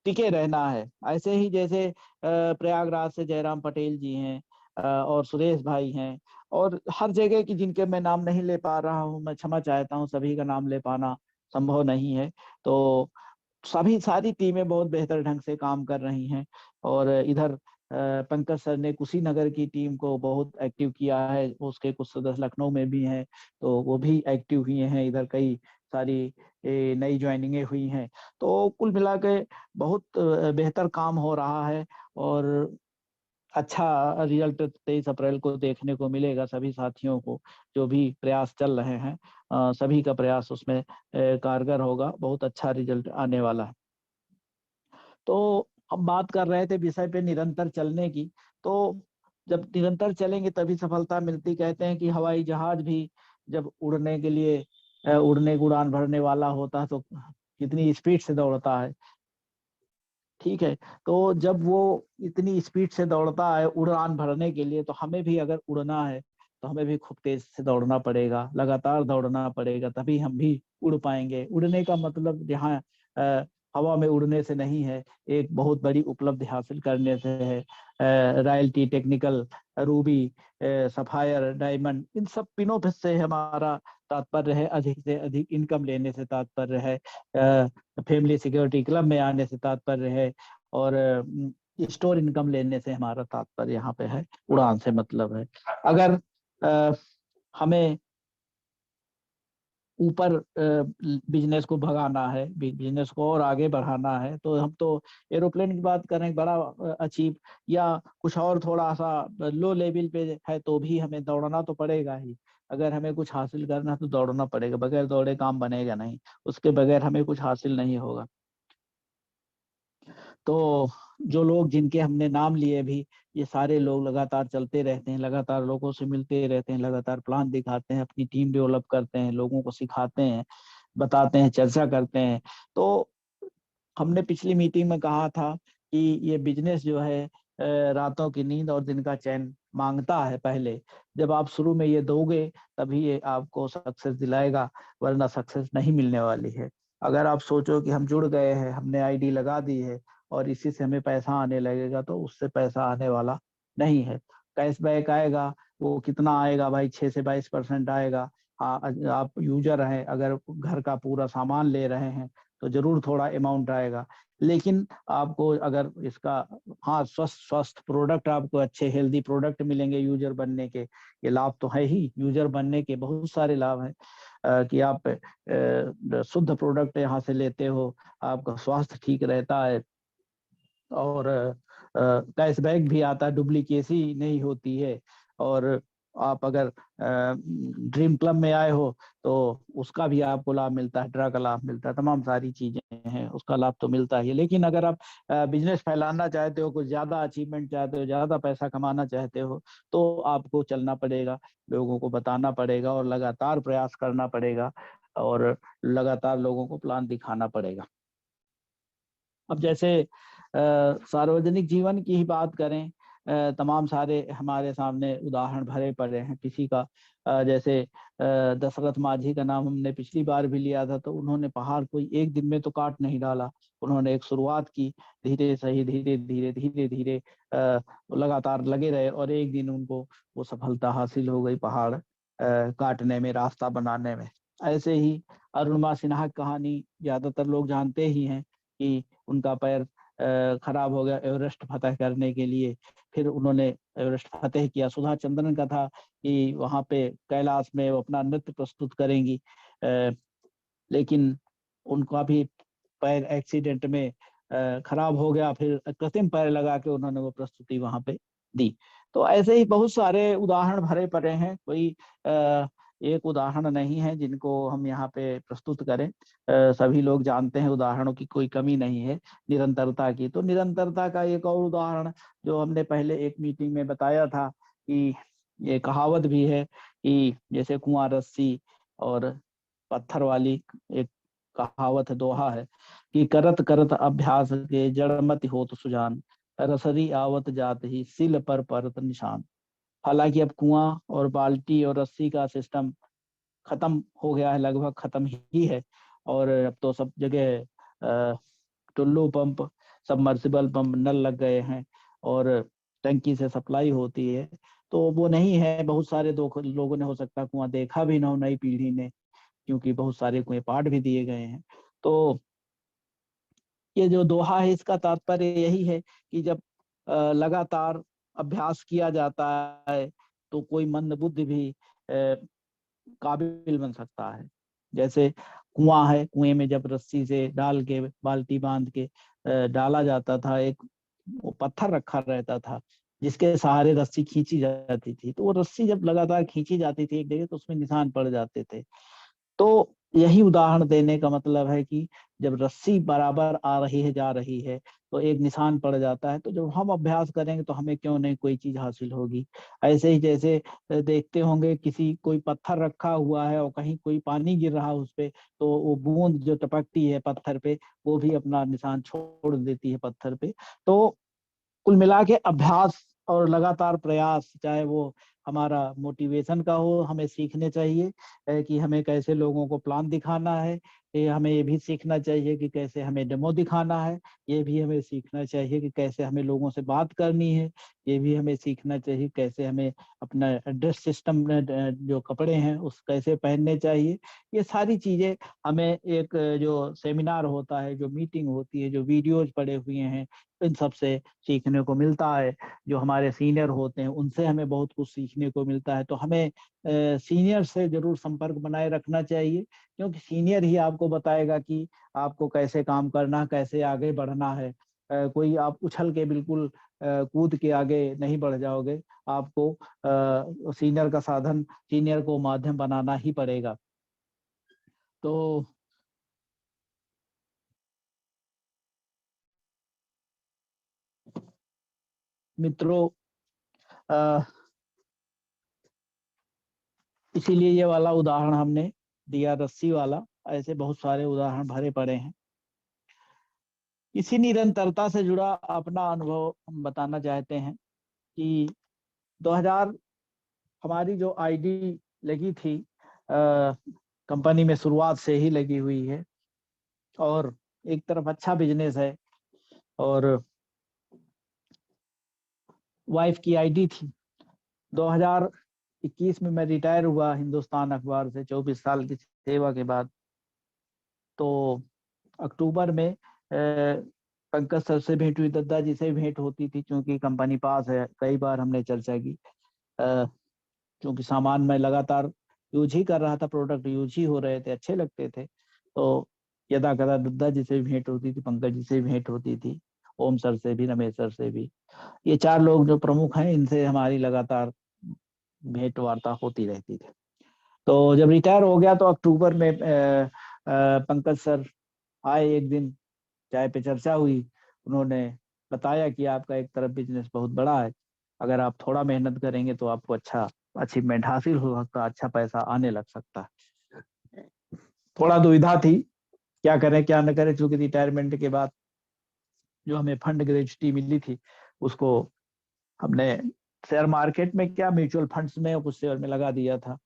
टिके रहना है। ऐसे ही जैसे प्रयागराज से जयराम पटेल जी हैं, और सुरेश भाई हैं, और हर जगह की जिनके मैं नाम नहीं ले पा रहा हूँ, मैं क्षमा चाहता हूँ, सभी का नाम ले पाना संभव नहीं है। तो सभी सारी टीमें बहुत बेहतर ढंग से काम कर रही हैं। और इधर पंकज सर ने कुशीनगर की टीम को बहुत एक्टिव किया है, उसके कुछ सदस्य लखनऊ में भी हैं, तो वो भी एक्टिव हुए हैं। इधर कई सारी नई ज्वाइनिंगें हुई हैं। तो कुल मिला के बहुत बेहतर काम हो रहा है, और अच्छा रिजल्ट 23 अप्रैल को देखने को मिलेगा सभी साथियों को। जो भी प्रयास चल रहे हैं, सभी का प्रयास उसमें कारगर होगा, बहुत अच्छा रिजल्ट आने वाला है। तो हम बात कर रहे थे विषय पे निरंतर चलने की। तो जब निरंतर चलेंगे तभी सफलता मिलती। कहते हैं कि हवाई जहाज भी जब उड़ने के लिए उड़ने की उड़ान भरने वाला होता है तो कितनी स्पीड से दौड़ता है। ठीक है, तो जब वो इतनी स्पीड से दौड़ता है उड़ान भरने के लिए, तो हमें भी अगर उड़ना है तो हमें भी खूब तेज से दौड़ना पड़ेगा, लगातार दौड़ना पड़ेगा, तभी हम भी उड़ पाएंगे। उड़ने का मतलब यहाँ हवा में उड़ने से नहीं है, एक बहुत बड़ी उपलब्धि हासिल करने से है। Royalty, technical, ruby, sapphire, diamond, इन सब पिनों से हमारा तात्पर्य है, अधिक से अधिक इनकम लेने से तात्पर्य है, फैमिली सिक्योरिटी क्लब में आने से तात्पर्य है, और स्टोर इनकम लेने से हमारा तात्पर्य यहाँ पे है। उड़ान से मतलब है। अगर हमें ऊपर बिजनेस को भगाना है, बिजनेस को और आगे बढ़ाना है, तो हम तो एरोप्लेन की बात करें बड़ा अचीव, या कुछ और थोड़ा सा लो लेवल पे है, तो भी हमें दौड़ना तो पड़ेगा ही। अगर हमें कुछ हासिल करना है तो दौड़ना पड़ेगा, बगैर दौड़े काम बनेगा नहीं, उसके बगैर हमें कुछ हासिल नहीं होगा। तो जो लोग जिनके हमने नाम लिए भी, ये सारे लोग लगातार चलते रहते हैं, लगातार लोगों से मिलते रहते हैं, लगातार प्लान दिखाते हैं, अपनी टीम डेवलप करते हैं, लोगों को सिखाते हैं, बताते हैं, चर्चा करते हैं। तो हमने पिछली मीटिंग में कहा था कि ये बिजनेस जो है रातों की नींद और दिन का चैन मांगता है। पहले जब आप शुरू में ये दोगे तभी ये आपको सक्सेस दिलाएगा, वरना सक्सेस नहीं मिलने वाली है। अगर आप सोचो कि हम जुड़ गए हैं, हमने आईडी लगा दी है और इसी से हमें पैसा आने लगेगा, तो उससे पैसा आने वाला नहीं है। कैशबैक आएगा, वो कितना आएगा भाई, 6 से 22% आएगा। हाँ, आप यूजर हैं, अगर घर का पूरा सामान ले रहे हैं तो जरूर थोड़ा अमाउंट आएगा। लेकिन आपको अगर इसका, हाँ, स्वस्थ प्रोडक्ट, आपको अच्छे हेल्दी प्रोडक्ट मिलेंगे यूजर बनने के। ये लाभ तो है ही, यूजर बनने के बहुत सारे लाभ हैं, कि आप शुद्ध प्रोडक्ट यहाँ से लेते हो, आपका स्वास्थ्य ठीक रहता है, और कैशबैक भी आता है, डुप्लीकेसी नहीं होती है। और आप अगर ड्रीम क्लब में आए हो तो उसका भी आपको लाभ मिलता है, ड्रा का लाभ मिलता है, तमाम सारी चीजें हैं, उसका लाभ तो मिलता ही है। लेकिन अगर आप बिजनेस फैलाना चाहते हो, कुछ ज्यादा अचीवमेंट चाहते हो, ज्यादा पैसा कमाना चाहते हो, तो आपको चलना पड़ेगा, लोगों को बताना पड़ेगा और लगातार प्रयास करना पड़ेगा और लगातार लोगों को प्लान दिखाना पड़ेगा। अब जैसे सार्वजनिक जीवन की ही बात करें, तमाम सारे हमारे सामने उदाहरण भरे पड़े हैं। किसी का जैसे दशरथ माझी का नाम हमने पिछली बार भी लिया था, तो उन्होंने पहाड़ कोई एक दिन में तो काट नहीं डाला, उन्होंने एक शुरुआत की, धीरे सही धीरे धीरे धीरे धीरे लगातार लगे रहे और एक दिन उनको वो सफलता हासिल हो गई पहाड़ काटने में, रास्ता बनाने में। ऐसे ही अरुणिमा सिन्हा की कहानी ज्यादातर लोग जानते ही हैं कि उनका पैर खराब हो गया एवरेस्ट फतह करने के लिए, फिर उन्होंने एवरेस्ट फतह किया। सुधा चंद्रन का था कि वहां पे कैलाश में वो अपना नृत्य प्रस्तुत करेंगी, लेकिन उनका भी पैर एक्सीडेंट में खराब हो गया, फिर कृत्रिम पैर लगा के उन्होंने वो प्रस्तुति वहां पे दी। तो ऐसे ही बहुत सारे उदाहरण भरे पड़े हैं, कोई एक उदाहरण नहीं है जिनको हम यहाँ पे प्रस्तुत करें। सभी लोग जानते हैं, उदाहरणों की कोई कमी नहीं है निरंतरता की। तो निरंतरता का एक और उदाहरण जो हमने पहले एक मीटिंग में बताया था कि ये कहावत भी है कि जैसे कुआं रस्सी और पत्थर वाली एक कहावत है, दोहा है कि करत करत अभ्यास के जड़ मत होत सुजान, रसरी आवत जात ही सिल पर परत निशान। हालांकि अब कुआं और बाल्टी और रस्सी का सिस्टम खत्म हो गया है, लगभग खत्म ही है, और अब तो सब जगह टुल्लू पंप, सबमर्सिबल पंप, नल लग गए हैं और टंकी से सप्लाई होती है। तो वो नहीं है, बहुत सारे लोगों ने हो सकता है कुआं देखा भी ना हो, नई पीढ़ी ने, क्योंकि बहुत सारे कुएं पाट भी दिए गए हैं। तो ये जो दोहा है इसका तात्पर्य यही है कि जब लगातार अभ्यास किया जाता है तो कोई मंद बुद्धि भी काबिल बन सकता है। जैसे कुआं है, कुएं में जब रस्सी से डाल के बाल्टी बांध के डाला जाता था, एक वो पत्थर रखा रहता था जिसके सहारे रस्सी खींची जाती थी, तो वो रस्सी जब लगातार खींची जाती थी एक जगह तो उसमें निशान पड़ जाते थे। तो यही उदाहरण देने का मतलब है कि जब रस्सी बराबर आ रही है, जा रही है, तो एक निशान पड़ जाता है। तो जब हम अभ्यास करेंगे तो हमें क्यों नहीं कोई चीज हासिल होगी। ऐसे ही जैसे देखते होंगे किसी कोई पत्थर रखा हुआ है और कहीं कोई पानी गिर रहा है उस पे, तो वो बूंद जो टपकती है पत्थर पे वो भी अपना निशान छोड़ देती है पत्थर पे। तो कुल मिला के अभ्यास और लगातार प्रयास, चाहे वो हमारा मोटिवेशन का हो, हमें सीखने चाहिए कि हमें कैसे लोगों को प्लान दिखाना है, ये हमें ये भी सीखना चाहिए कि कैसे हमें डेमो दिखाना है, ये भी हमें सीखना चाहिए कि कैसे हमें लोगों से बात करनी है, ये भी हमें सीखना चाहिए कैसे हमें अपना ड्रेस सिस्टम जो कपड़े हैं उस कैसे पहनने चाहिए। ये सारी चीजें हमें एक जो सेमिनार होता है, जो मीटिंग होती है, जो वीडियोज पड़े हुए हैं, इन सब से सीखने को मिलता है। जो हमारे सीनियर होते हैं उनसे हमें बहुत कुछ सीखने को मिलता है। तो हमें सीनियर से जरूर संपर्क बनाए रखना चाहिए, क्योंकि सीनियर ही आपको बताएगा कि आपको कैसे काम करना, कैसे आगे बढ़ना है। कोई आप उछल के बिल्कुल कूद के आगे नहीं बढ़ जाओगे, आपको सीनियर का साधन, सीनियर को माध्यम बनाना ही पड़ेगा। तो मित्रों, इसीलिए ये वाला उदाहरण हमने दिया, रस्सी वाला। ऐसे बहुत सारे उदाहरण भरे पड़े हैं। इसी निरंतरता से जुड़ा अपना अनुभव हम बताना चाहते हैं कि 2000 हमारी जो आईडी लगी थी, कंपनी में शुरुआत से ही लगी हुई है और एक तरफ अच्छा बिजनेस है, और वाइफ की आईडी थी। 2021 में मैं रिटायर हुआ हिंदुस्तान अखबार से 24 साल की सेवा के बाद। तो अक्टूबर में पंकज सर से भेंट हुई, दद्दा जी से भेंट होती थी, क्योंकि कंपनी पास है, कई बार हमने चर्चा की। क्योंकि सामान मैं लगातार यूज ही कर रहा था, प्रोडक्ट यूज ही हो रहे थे, अच्छे लगते थे, तो यदा कदा दद्दा जी से भेंट होती थी, पंकज जी से भेंट होती थी। ओम सर से भी, रमेश सर से भी। ये 4 लोग जो प्रमुख हैं, इनसे हमारी लगातार भेंट वार्ता होती रहती थी। तो जब रिटायर हो गया तो अक्टूबर में पंकज सर आए एक दिन, चाय पे चर्चा हुई। उन्होंने बताया कि आपका एक तरफ बिजनेस बहुत बड़ा है, अगर आप थोड़ा मेहनत करेंगे तो आपको अच्छा अचीवमेंट हासिल हो सकता है, अच्छा पैसा आने लग सकता है। थोड़ा दुविधा थी, क्या करें क्या न करें, चूंकि रिटायरमेंट के बाद जो हमें फंड ग्रेजुटी मिली थी उसको हमने शेयर मार्केट में क्या म्यूचुअल फंड्स में कुछ शेयर में लगा दिया था।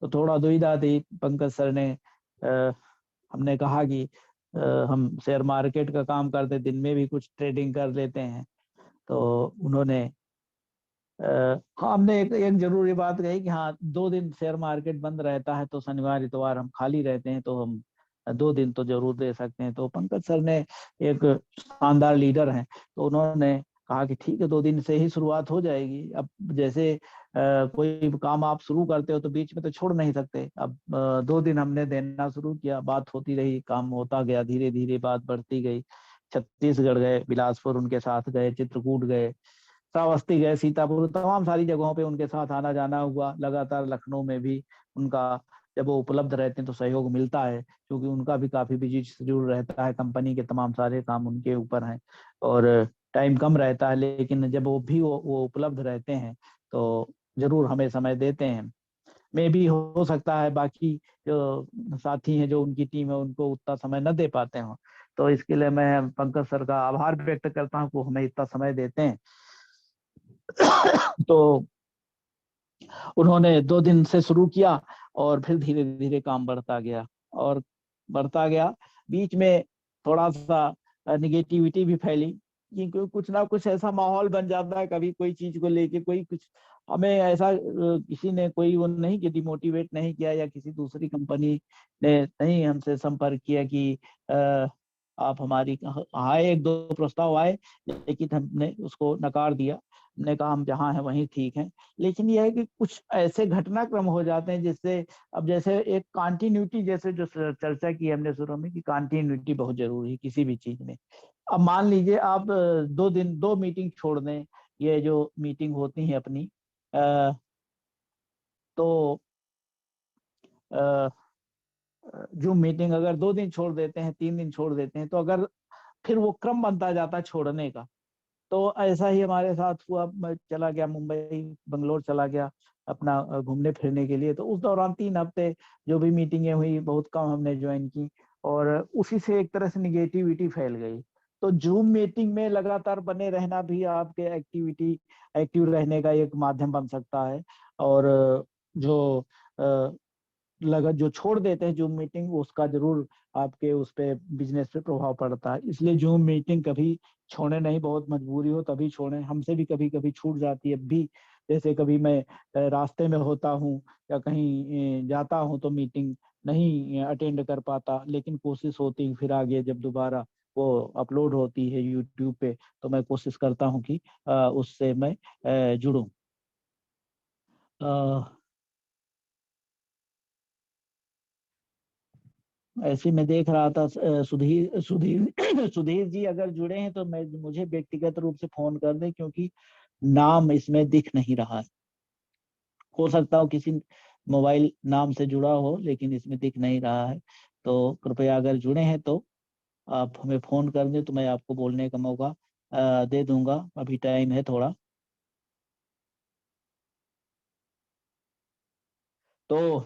तो थोड़ा दुविधा थी। पंकज सर ने हमने कहा कि हम शेयर मार्केट का काम करते, दिन में भी कुछ ट्रेडिंग कर लेते हैं। तो उन्होंने हाँ, हमने एक जरूरी बात कही कि हाँ 2 दिन शेयर मार्केट बंद रहता है तो शनिवार इतवार हम खाली रहते हैं, तो हम 2 दिन तो जरूर दे सकते हैं। तो पंकज सर ने, एक शानदार लीडर हैं, तो उन्होंने कहा कि ठीक है 2 दिन से ही शुरुआत हो जाएगी। अब जैसे कोई काम आप शुरू करते हो तो बीच में तो छोड़ नहीं सकते। अब 2 दिन हमने देना शुरू किया, बात होती रही, काम होता गया, धीरे धीरे बात बढ़ती गई। छत्तीसगढ़ गए, बिलासपुर उनके साथ गए, चित्रकूट गए, श्रावस्ती गए, सीतापुर, तमाम सारी जगहों पे उनके साथ आना जाना हुआ। लगातार लखनऊ में भी उनका, जब वो उपलब्ध रहते हैं तो सहयोग मिलता है, क्योंकि उनका भी काफी बिजी शेड्यूल रहता है, कंपनी के तमाम सारे काम उनके ऊपर हैं और टाइम कम रहता है। लेकिन जब वो उपलब्ध रहते हैं तो जरूर हमें समय देते हैं। मे भी हो सकता है बाकी जो साथी हैं, जो उनकी टीम है, उनको उतना समय न दे पाते हो। तो इसके लिए मैं पंकज सर का आभार व्यक्त करता हूँ कि वो हमें इतना समय देते हैं। तो उन्होंने 2 दिन से शुरू किया और फिर धीरे धीरे काम बढ़ता गया और बढ़ता गया। बीच में थोड़ा सा निगेटिविटी भी फैली, क्योंकि कुछ ना कुछ ऐसा माहौल बन जाता है, कभी कोई चीज को लेके कोई कुछ, हमें ऐसा किसी ने कोई वो नहीं कि डिमोटिवेट नहीं किया, या किसी दूसरी कंपनी ने नहीं हमसे संपर्क किया कि आप हमारी, आए 1-2 प्रस्ताव आए, लेकिन हमने उसको नकार दिया। हमने कहा हम जहाँ हैं वहीं ठीक है। लेकिन यह है कि कुछ ऐसे घटनाक्रम हो जाते हैं जिससे, अब जैसे एक कंटिन्यूटी, जैसे जो चर्चा की हमने शुरू में कि कंटिन्यूटी बहुत जरूरी है किसी भी चीज में। अब मान लीजिए आप 2 मीटिंग छोड़ दें, ये जो मीटिंग होती है अपनी, तो जूम मीटिंग अगर 2 दिन छोड़ देते हैं, 3 दिन छोड़ देते हैं, तो अगर फिर वो क्रम बनता जाता है छोड़ने का। तो ऐसा ही हमारे साथ हुआ। मैं चला गया मुंबई, बंगलोर चला गया अपना घूमने फिरने के लिए। तो उस दौरान 3 हफ्ते जो भी मीटिंगें हुई, बहुत कम हमने ज्वाइन की, और उसी से एक तरह से निगेटिविटी फैल गई। तो जूम मीटिंग में लगातार बने रहना भी आपके एक्टिव रहने का एक माध्यम बन सकता है। और जो जो छोड़ देते हैं जूम मीटिंग, उसका जरूर आपके उस पे बिजनेस पे प्रभाव पड़ता है। इसलिए जूम मीटिंग कभी छोड़े नहीं, बहुत मजबूरी हो तभी छोड़े। हमसे भी कभी कभी छूट जाती है भी, जैसे कभी मैं रास्ते में होता हूँ या कहीं जाता हूँ तो मीटिंग नहीं अटेंड कर पाता, लेकिन कोशिश होती है फिर आगे जब दोबारा वो अपलोड होती है यूट्यूब पे, तो मैं कोशिश करता हूँ कि उससे मैं जुड़ूं। ऐसे मैं देख रहा था सुधीर सुधीर सुधीर जी अगर जुड़े हैं तो मैं, मुझे व्यक्तिगत रूप से फोन कर दें, क्योंकि नाम इसमें दिख नहीं रहा है। हो सकता हो किसी मोबाइल नाम से जुड़ा हो, लेकिन इसमें दिख नहीं रहा है। तो कृपया अगर जुड़े हैं तो आप हमें फोन कर दें, तो मैं आपको बोलने का मौका दे दूंगा। अभी टाइम है थोड़ा। तो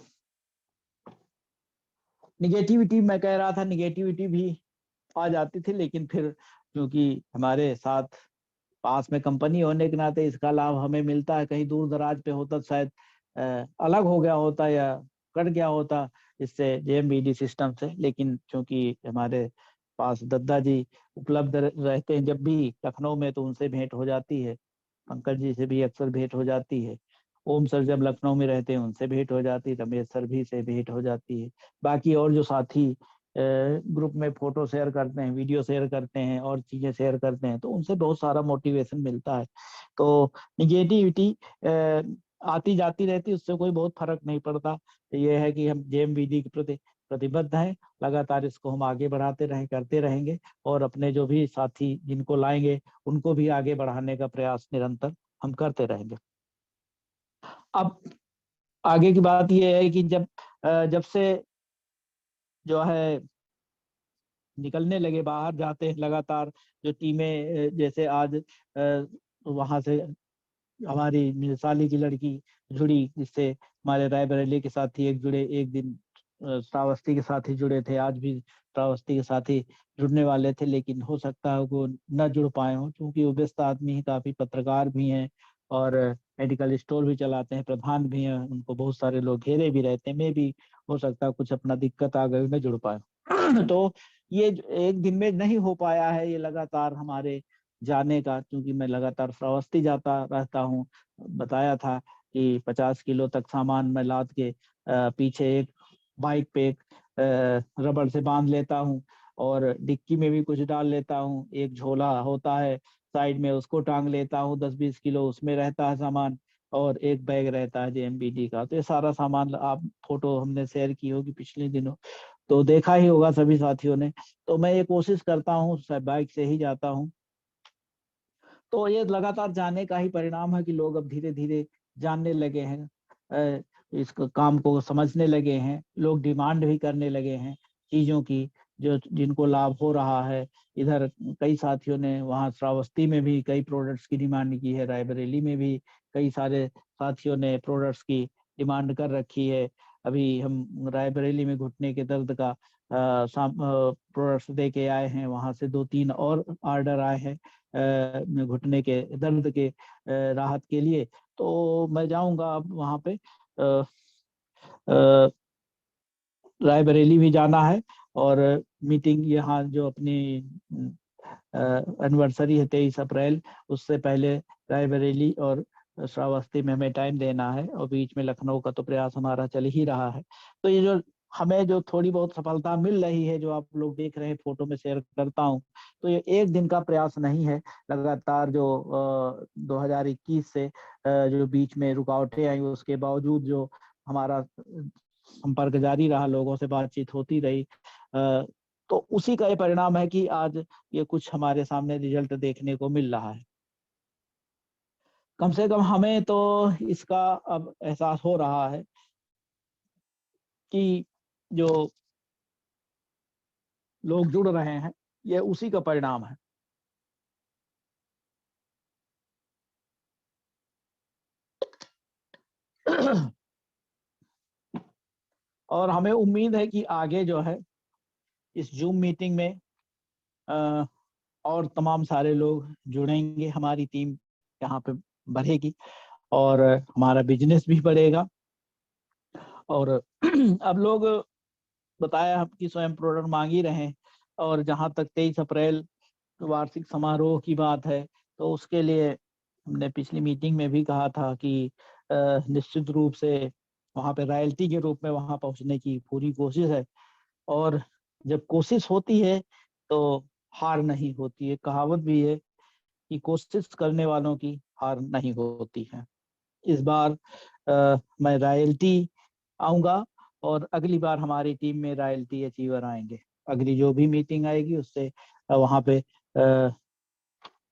निगेटिविटी, मैं कह रहा था, निगेटिविटी भी आ जाती थी, लेकिन फिर क्योंकि हमारे साथ पास में कंपनी होने के नाते इसका लाभ हमें मिलता है। कहीं दूर दराज पे होता तो शायद अलग हो गया होता या कट गया होता इससे, जेएमबीडी सिस्टम से। लेकिन क्योंकि हमारे पास दद्दा जी उपलब्ध रहते हैं जब भी लखनऊ में, तो उनसे भेंट हो जाती है। पंकज जी से भी अक्सर भेंट हो जाती है। ओम सर जब लखनऊ में रहते हैं उनसे भेंट हो जाती है, रमेश सर भी से भेंट हो जाती है। बाकी और जो साथी ग्रुप में फोटो शेयर करते हैं, वीडियो शेयर करते हैं और चीजें शेयर करते हैं, तो उनसे बहुत सारा मोटिवेशन मिलता है। तो निगेटिविटी आती जाती रहती, उससे कोई बहुत फर्क नहीं पड़ता। ये है कि हम जेएमबीडी के प्रति प्रतिबद्ध हैं। लगातार इसको हम आगे बढ़ाते करते रहेंगे और अपने जो भी साथी जिनको लाएंगे उनको भी आगे बढ़ाने का प्रयास निरंतर हम करते रहेंगे। अब आगे की बात यह है कि जब से जो है निकलने लगे, बाहर जाते हैं लगातार जो टीमें, जैसे आज वहां से हमारी मिसाली की लड़की जुड़ी, जिससे हमारे रायबरेली के साथी एक जुड़े, एक दिन श्रावस्ती के साथ ही जुड़े थे, आज भी श्रावस्ती के साथ ही जुड़ने वाले थे, लेकिन हो सकता है वो न जुड़ पाए हों, क्योंकि वो व्यस्त आदमी ही, काफी पत्रकार भी हैं और मेडिकल स्टोर भी चलाते हैं, प्रधान भी हैं, उनको बहुत सारे लोग घेरे भी रहते हैं। मैं भी हो सकता है कुछ अपना दिक्कत आ गई, न जुड़ पाए तो ये एक दिन में नहीं हो पाया है, ये लगातार हमारे जाने का, क्योंकि मैं लगातार श्रावस्ती जाता रहता हूँ। बताया था कि 50 किलो तक सामान मैं लाद के पीछे एक बाइक पे एक रबड़ से बांध लेता हूँ और डिक्की में भी कुछ डाल लेता हूँ। एक झोला होता है साइड में, उसको टांग लेता हूँ, 10-20 किलो उसमें रहता है सामान, और एक बैग रहता है जेएमबीडी का। तो ये सारा सामान, आप फोटो हमने शेयर की होगी पिछले दिनों, तो देखा ही होगा सभी साथियों ने। तो मैं ये कोशिश करता हूँ, बाइक से ही जाता हूँ। तो ये लगातार जाने का ही परिणाम है कि लोग अब धीरे धीरे जानने लगे हैं, इस काम को समझने लगे हैं, लोग डिमांड भी करने लगे हैं चीजों की, जो जिनको लाभ हो रहा है। इधर कई साथियों ने वहाँ श्रावस्ती में भी कई प्रोडक्ट्स की डिमांड की है, रायबरेली में भी कई सारे साथियों ने प्रोडक्ट्स की डिमांड कर रखी है। अभी हम रायबरेली में घुटने के दर्द का प्रोडक्ट्स दे के आए हैं, वहां से 2-3 और ऑर्डर आए हैं घुटने के दर्द के राहत के लिए। तो मैं जाऊंगा अब वहां पे, रायबरेली भी जाना है, और मीटिंग यहाँ जो अपनी एनिवर्सरी है 23 अप्रैल, उससे पहले रायबरेली और श्रावस्ती में हमें टाइम देना है, और बीच में लखनऊ का तो प्रयास हमारा चल ही रहा है। तो ये जो हमें जो थोड़ी बहुत सफलता मिल रही है, जो आप लोग देख रहे हैं, फोटो में शेयर करता हूँ, तो ये एक दिन का प्रयास नहीं है। लगातार जो 2021 से जो बीच में रुकावटें आई, उसके बावजूद जो हमारा संपर्क जारी रहा, लोगों से बातचीत होती रही, तो उसी का ये परिणाम है कि आज ये कुछ हमारे सामने रिजल्ट देखने को मिल रहा है। कम से कम हमें तो इसका अब एहसास हो रहा है कि जो लोग जुड़ रहे हैं, ये उसी का परिणाम है। और हमें उम्मीद है कि आगे जो है इस जूम मीटिंग में और तमाम सारे लोग जुड़ेंगे, हमारी टीम यहाँ पे बढ़ेगी और हमारा बिजनेस भी बढ़ेगा। और अब लोग, बताया हम कि स्वयं प्रोडक्ट मांग ही रहे हैं, और जहाँ तक 23 अप्रैल वार्षिक समारोह की बात है, तो उसके लिए हमने पिछली मीटिंग में भी कहा था कि निश्चित रूप से वहाँ पे रॉयल्टी के रूप में वहाँ पहुँचने की पूरी कोशिश है। और जब कोशिश होती है तो हार नहीं होती है। कहावत भी है कि कोशिश करने वालों की हार नहीं होती है। इस बार मैं रॉयल्टी आऊंगा, और अगली बार हमारी टीम में रॉयल्टी अचीवर आएंगे। अगली जो भी मीटिंग आएगी उससे वहाँ पे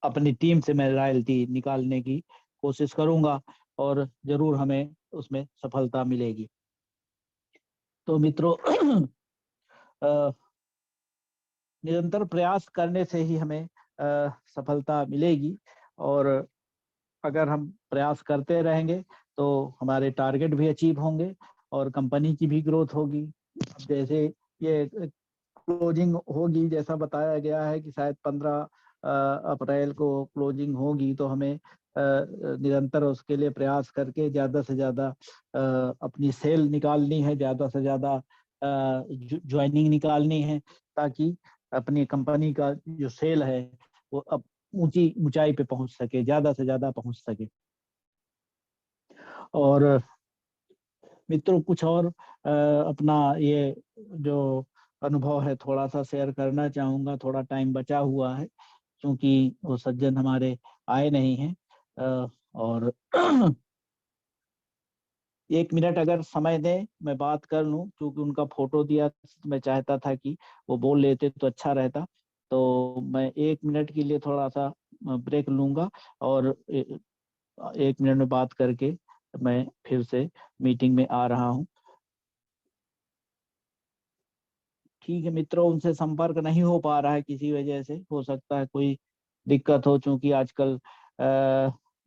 अपनी टीम से मैं रॉयल्टी निकालने की कोशिश करूंगा, और जरूर हमें उसमें सफलता मिलेगी। तो मित्रों, निरंतर प्रयास करने से ही हमें सफलता मिलेगी, और अगर हम प्रयास करते रहेंगे तो हमारे टारगेट भी अचीव होंगे और कंपनी की भी ग्रोथ होगी। जैसे ये क्लोजिंग होगी, जैसा बताया गया है कि शायद 15 अप्रैल को क्लोजिंग होगी, तो हमें निरंतर उसके लिए प्रयास करके ज़्यादा से ज़्यादा अपनी सेल निकालनी है, ज़्यादा से ज़्यादा ज्वाइनिंग निकालनी है, ताकि अपनी कंपनी का जो सेल है वो अब ऊंची ऊंचाई पे पहुंच सके, ज़्यादा से ज़्यादा पहुंच सके। और मित्रों, कुछ और अपना ये जो अनुभव है थोड़ा सा शेयर करना चाहूँगा। थोड़ा टाइम बचा हुआ है, क्योंकि वो सज्जन हमारे आए नहीं हैं, और 1 मिनट अगर समय दें, मैं बात कर लूँ, क्योंकि उनका फोटो दिया तो मैं चाहता था कि वो बोल लेते तो अच्छा रहता। तो मैं 1 मिनट के लिए थोड़ा-सा ब्रेक लूँगा और 1 मिनट में बात करके मैं फिर से मीटिंग में आ रहा हूँ। ठीक है मित्रों, उनसे संपर्क नहीं हो पा रहा है किसी वजह से, हो सकता है कोई दिक्कत हो, चूँकि आजकल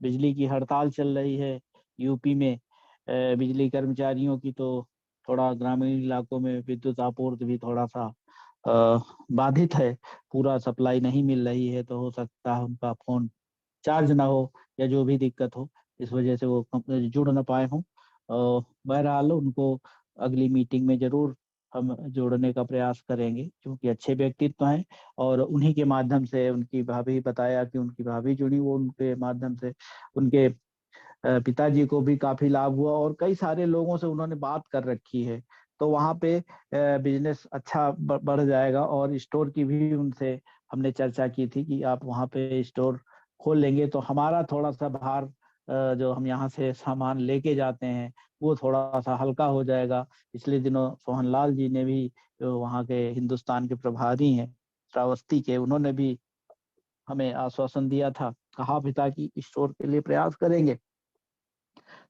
बिजली की हड़ताल चल रही है यूपी में। बिजली कर्मचारियों की, तो थोड़ा ग्रामीण इलाकों में विद्युत आपूर्ति भी थोड़ा-सा बाधित है, पूरा सप्लाई नहीं मिल रही है, तो हो सकता है उनका फ़ोन चार्ज ना हो या जो भी दिक्कत हो, इस वजह से वो जुड़ ना पाए हों। बहरहाल उनको अगली मीटिंग में ज़रूर हम जोड़ने का प्रयास करेंगे, क्योंकि अच्छे व्यक्तित्व हैं और उन्हीं के माध्यम से उनकी भाभी बताया कि उनकी भाभी जुड़ी, वो उनके माध्यम से उनके पिताजी को भी काफ़ी लाभ हुआ और कई सारे लोगों से उन्होंने बात कर रखी है। तो वहाँ पे बिज़नेस अच्छा बढ़ जाएगा और स्टोर की भी उनसे हमने चर्चा की थी कि आप वहाँ पे स्टोर खोल लेंगे तो हमारा थोड़ा-सा भार जो हम यहाँ से सामान लेके जाते हैं, वो थोड़ा-सा हल्का हो जाएगा। पिछले दिनों सोहनलाल जी ने भी, जो वहाँ के हिंदुस्तान के प्रभारी हैं, श्रावस्ती के, उन्होंने भी हमें आश्वासन दिया था, कहा भी था कि स्टोर के लिए प्रयास करेंगे।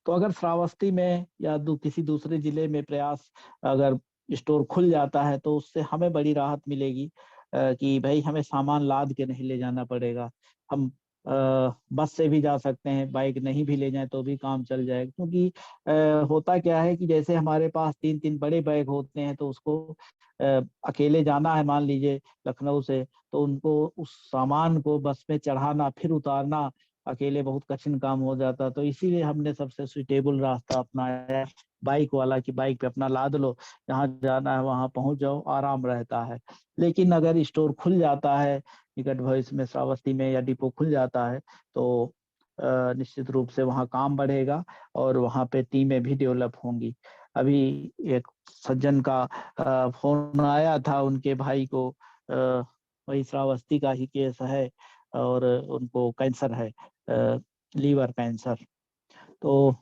तो अगर श्रावस्ती में या किसी दूसरे जिले में प्रयास अगर स्टोर खुल जाता है तो उससे हमें बड़ी राहत मिलेगी, कि भाई हमें सामान लाद के नहीं ले जाना पड़ेगा। हम बस से भी जा सकते हैं, बाइक नहीं भी ले जाएँ तो भी काम चल जाएगा, क्योंकि होता क्या है कि जैसे हमारे पास 3-3 बड़े बैग होते हैं तो उसको अकेले जाना है मान लीजिए लखनऊ से, तो उनको उस सामान को बस में चढ़ाना फिर उतारना अकेले बहुत कठिन काम हो जाता। तो इसीलिए हमने सबसे सूटेबल रास्ता अपनाया बाइक वाला, कि बाइक पे अपना लाद लो, जहाँ जाना है वहाँ पहुँच जाओ, आराम रहता है। लेकिन अगर स्टोर खुल जाता है निकट भविष्य में, श्रावस्ती में या डिपो खुल जाता है, तो निश्चित रूप से वहाँ काम बढ़ेगा और वहाँ पे टीमें भी डेवलप होंगी। अभी एक सज्जन का फ़ोन आया था, उनके भाई को वही श्रावस्ती का ही केस है और उनको कैंसर है, लीवर कैंसर। तो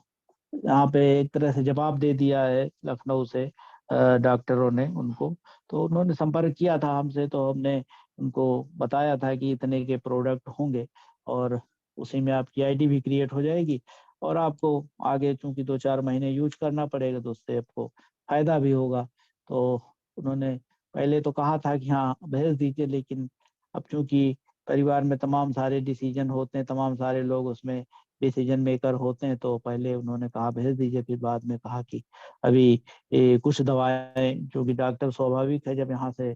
यहाँ पे एक तरह से जवाब दे दिया है लखनऊ से डॉक्टरों ने उनको। तो उन्होंने संपर्क किया था हमसे, तो हमने उनको बताया था कि इतने के प्रोडक्ट होंगे और उसी में आपकी आईडी भी क्रिएट हो जाएगी और आपको आगे चूँकि 2-4 महीने यूज़ करना पड़ेगा, तो उससे आपको फ़ायदा भी होगा। तो उन्होंने पहले तो कहा था कि हाँ, भेज दीजिए, लेकिन अब चूँकि परिवार में तमाम सारे डिसीज़न होते हैं, तमाम सारे लोग उसमें डिसीजन मेकर होते हैं, तो पहले उन्होंने कहा भेज दीजिए, फिर बाद में कहा कि अभी कुछ दवाएँ, जो कि डॉक्टर स्वाभाविक है जब यहाँ से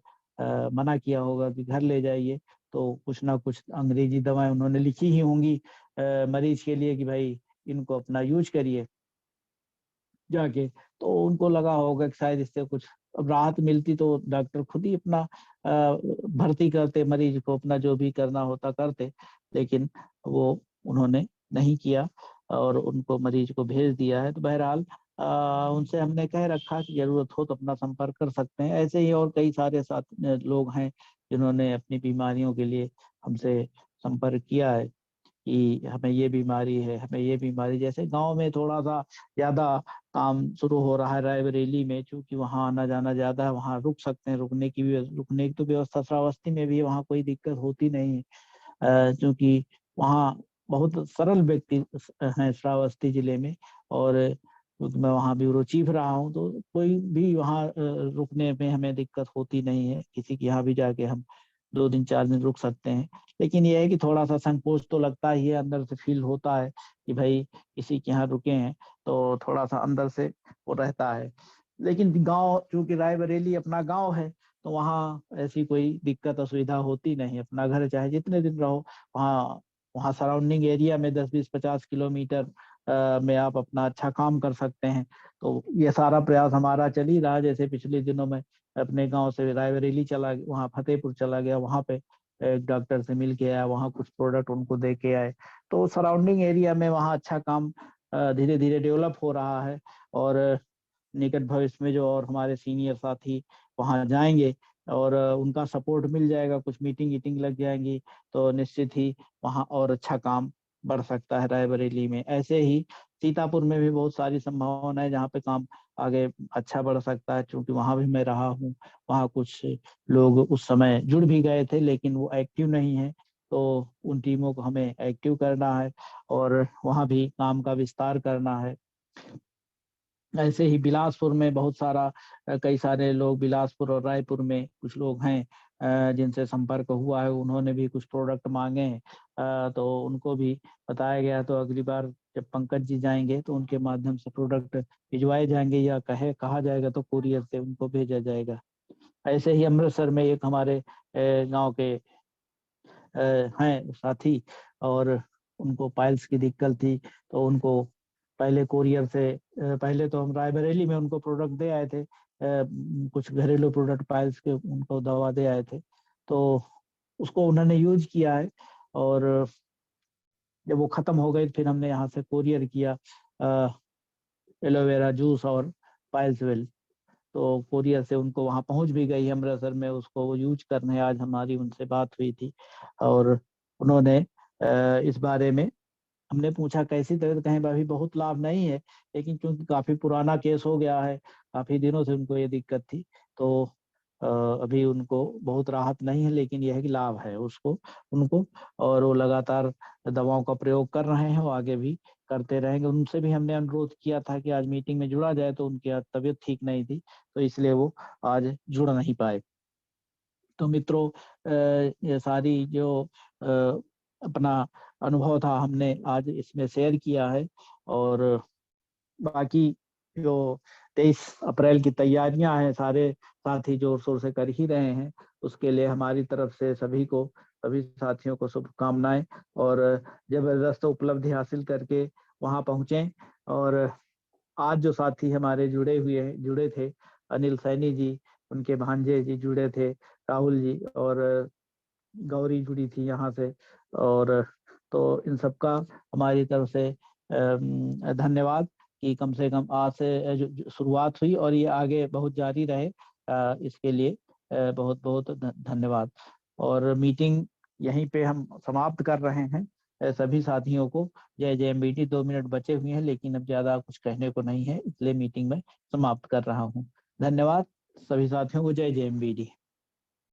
मना किया होगा कि घर ले जाइए, तो कुछ ना कुछ अंग्रेजी दवाएँ उन्होंने लिखी ही होंगी मरीज़ के लिए कि भाई इनको अपना यूज़ करिए जाके। तो उनको लगा होगा कि शायद इससे कुछ अब राहत मिलती तो डॉक्टर खुद ही अपना भर्ती करते मरीज़ को, अपना जो भी करना होता करते, लेकिन वो उन्होंने नहीं किया और उनको मरीज़ को भेज दिया है। तो बहरहाल उनसे हमने कह रखा कि ज़रूरत हो तो अपना संपर्क कर सकते हैं। ऐसे ही और कई सारे लोग हैं जिन्होंने अपनी बीमारियों के लिए हमसे संपर्क किया है। कि हमें ये बीमारी है, हमें ये बीमारी, जैसे गाँव में थोड़ा-सा ज़्यादा काम शुरू हो रहा है रायबरेली में, चूँकि वहाँ आना-जाना ज़्यादा है, वहाँ रुक सकते हैं, रुकने की तो व्यवस्था श्रावस्ती में भी है, वहाँ कोई दिक्कत होती नहीं है। चूँकि वहाँ बहुत सरल व्यक्ति हैं श्रावस्ती जिले में और क्योंकि मैं वहाँ ब्यूरो चीफ रहा हूँ, तो कोई भी वहाँ रुकने में हमें दिक्कत होती नहीं है। किसी के यहाँ भी जाके हम 2 दिन 4 दिन रुक सकते हैं। लेकिन ये है कि थोड़ा-सा संकोच तो लगता ही है, अंदर से फ़ील होता है कि भई किसी के यहाँ रुके हैं, तो थोड़ा-सा अंदर से वो रहता है। लेकिन गाँव, चूँकि रायबरेली अपना गाँव है, तो वहाँ ऐसी कोई दिक्कत असुविधा होती नहीं। अपना घर है, चाहे जितने दिन रहो, वहाँ वहाँ सराउंडिंग एरिया में 10, 20, 50 किलोमीटर में आप अपना अच्छा काम कर सकते हैं। तो ये सारा प्रयास हमारा चल ही रहा है। जैसे पिछले दिनों में अपने गाँव से रायबरेली वहाँ फतेहपुर चला गया, वहाँ पे एक डॉक्टर से मिल के आया, वहाँ कुछ प्रोडक्ट उनको दे के आए। तो सराउंडिंग एरिया में वहाँ अच्छा काम धीरे-धीरे डेवलप हो रहा है और निकट भविष्य में जो और हमारे सीनियर साथी वहाँ जाएँगे और उनका सपोर्ट मिल जाएगा, कुछ मीटिंग-ईटिंग लग जाएँगी, तो निश्चित ही वहाँ और अच्छा काम बढ़ सकता है रायबरेली में। ऐसे ही सीतापुर में भी बहुत सारी संभावना है जहाँ पे काम आगे अच्छा बढ़ सकता है, क्योंकि वहां भी मैं रहा हूँ। वहाँ कुछ लोग उस समय जुड़ भी गए थे लेकिन वो एक्टिव नहीं है, तो उन टीमों को हमें एक्टिव करना है और वहाँ भी काम का विस्तार करना है। ऐसे ही बिलासपुर में बहुत सारा कई सारे लोग, बिलासपुर और रायपुर में कुछ लोग हैं जिनसे संपर्क हुआ है, उन्होंने भी कुछ प्रोडक्ट मांगे हैं, तो उनको भी बताया गया। तो अगली बार जब पंकज जी जाएंगे तो उनके माध्यम से प्रोडक्ट भिजवाए जाएंगे या कहा जाएगा तो कुरियर से उनको भेजा जाएगा। ऐसे ही अमृतसर में एक हमारे गांव के हैं साथी, और उनको पाइल्स की दिक्कत थी, तो उनको पहले कोरियर से पहले तो हम रायबरेली में उनको प्रोडक्ट दे आए थे, कुछ घरेलू प्रोडक्ट पाइल्स के उनको दवा दे आए थे, तो उसको उन्होंने यूज किया है। और जब वो खत्म हो गई फिर हमने यहाँ से कोरियर किया एलोवेरा जूस और पाइल्स वेल, तो कोरियर से उनको वहां पहुंच भी गई अमृतसर में, उसको वो यूज करने आज हमारी उनसे बात हुई थी। और उन्होंने इस बारे में हमने पूछा कैसी तबीयत, कहीं अभी बहुत लाभ नहीं है, लेकिन क्योंकि काफी पुराना केस हो गया है, काफी दिनों से उनको ये दिक्कत थी, तो अभी उनको बहुत राहत नहीं है, लेकिन यह है कि लाभ है उसको उनको, और वो लगातार दवाओं का प्रयोग कर रहे हैं, वो आगे भी करते रहेंगे। उनसे भी हमने अनुरोध किया था कि आज मीटिंग में जुड़ा जाए, तो उनकी आज तबीयत ठीक नहीं थी, तो इसलिए वो आज जुड़ नहीं पाए। तो मित्रों, ये सारी जो अपना अनुभव था हमने आज इसमें शेयर किया है, और बाकी जो 23 अप्रैल की तैयारियां हैं सारे साथी जोर शोर से कर ही रहे हैं, उसके लिए हमारी तरफ से सभी साथियों को शुभकामनाएं, और जबरदस्त उपलब्धि हासिल करके वहां पहुंचे। और आज जो साथी हमारे जुड़े थे, अनिल सैनी जी, उनके भांजे जी जुड़े थे, राहुल जी, और गौरी जुड़ी थी यहाँ से, और तो इन सबका हमारी तरफ से धन्यवाद कि कम से कम आज से जो शुरुआत हुई और ये आगे बहुत जारी रहे, इसके लिए बहुत बहुत धन्यवाद। और मीटिंग यहीं पे हम समाप्त कर रहे हैं। सभी साथियों को जय जय एमबीडी। 2 मिनट बचे हुए हैं लेकिन अब ज्यादा कुछ कहने को नहीं है, इसलिए मीटिंग में समाप्त कर रहा हूँ। धन्यवाद सभी साथियों को। जय जय एमबीडी।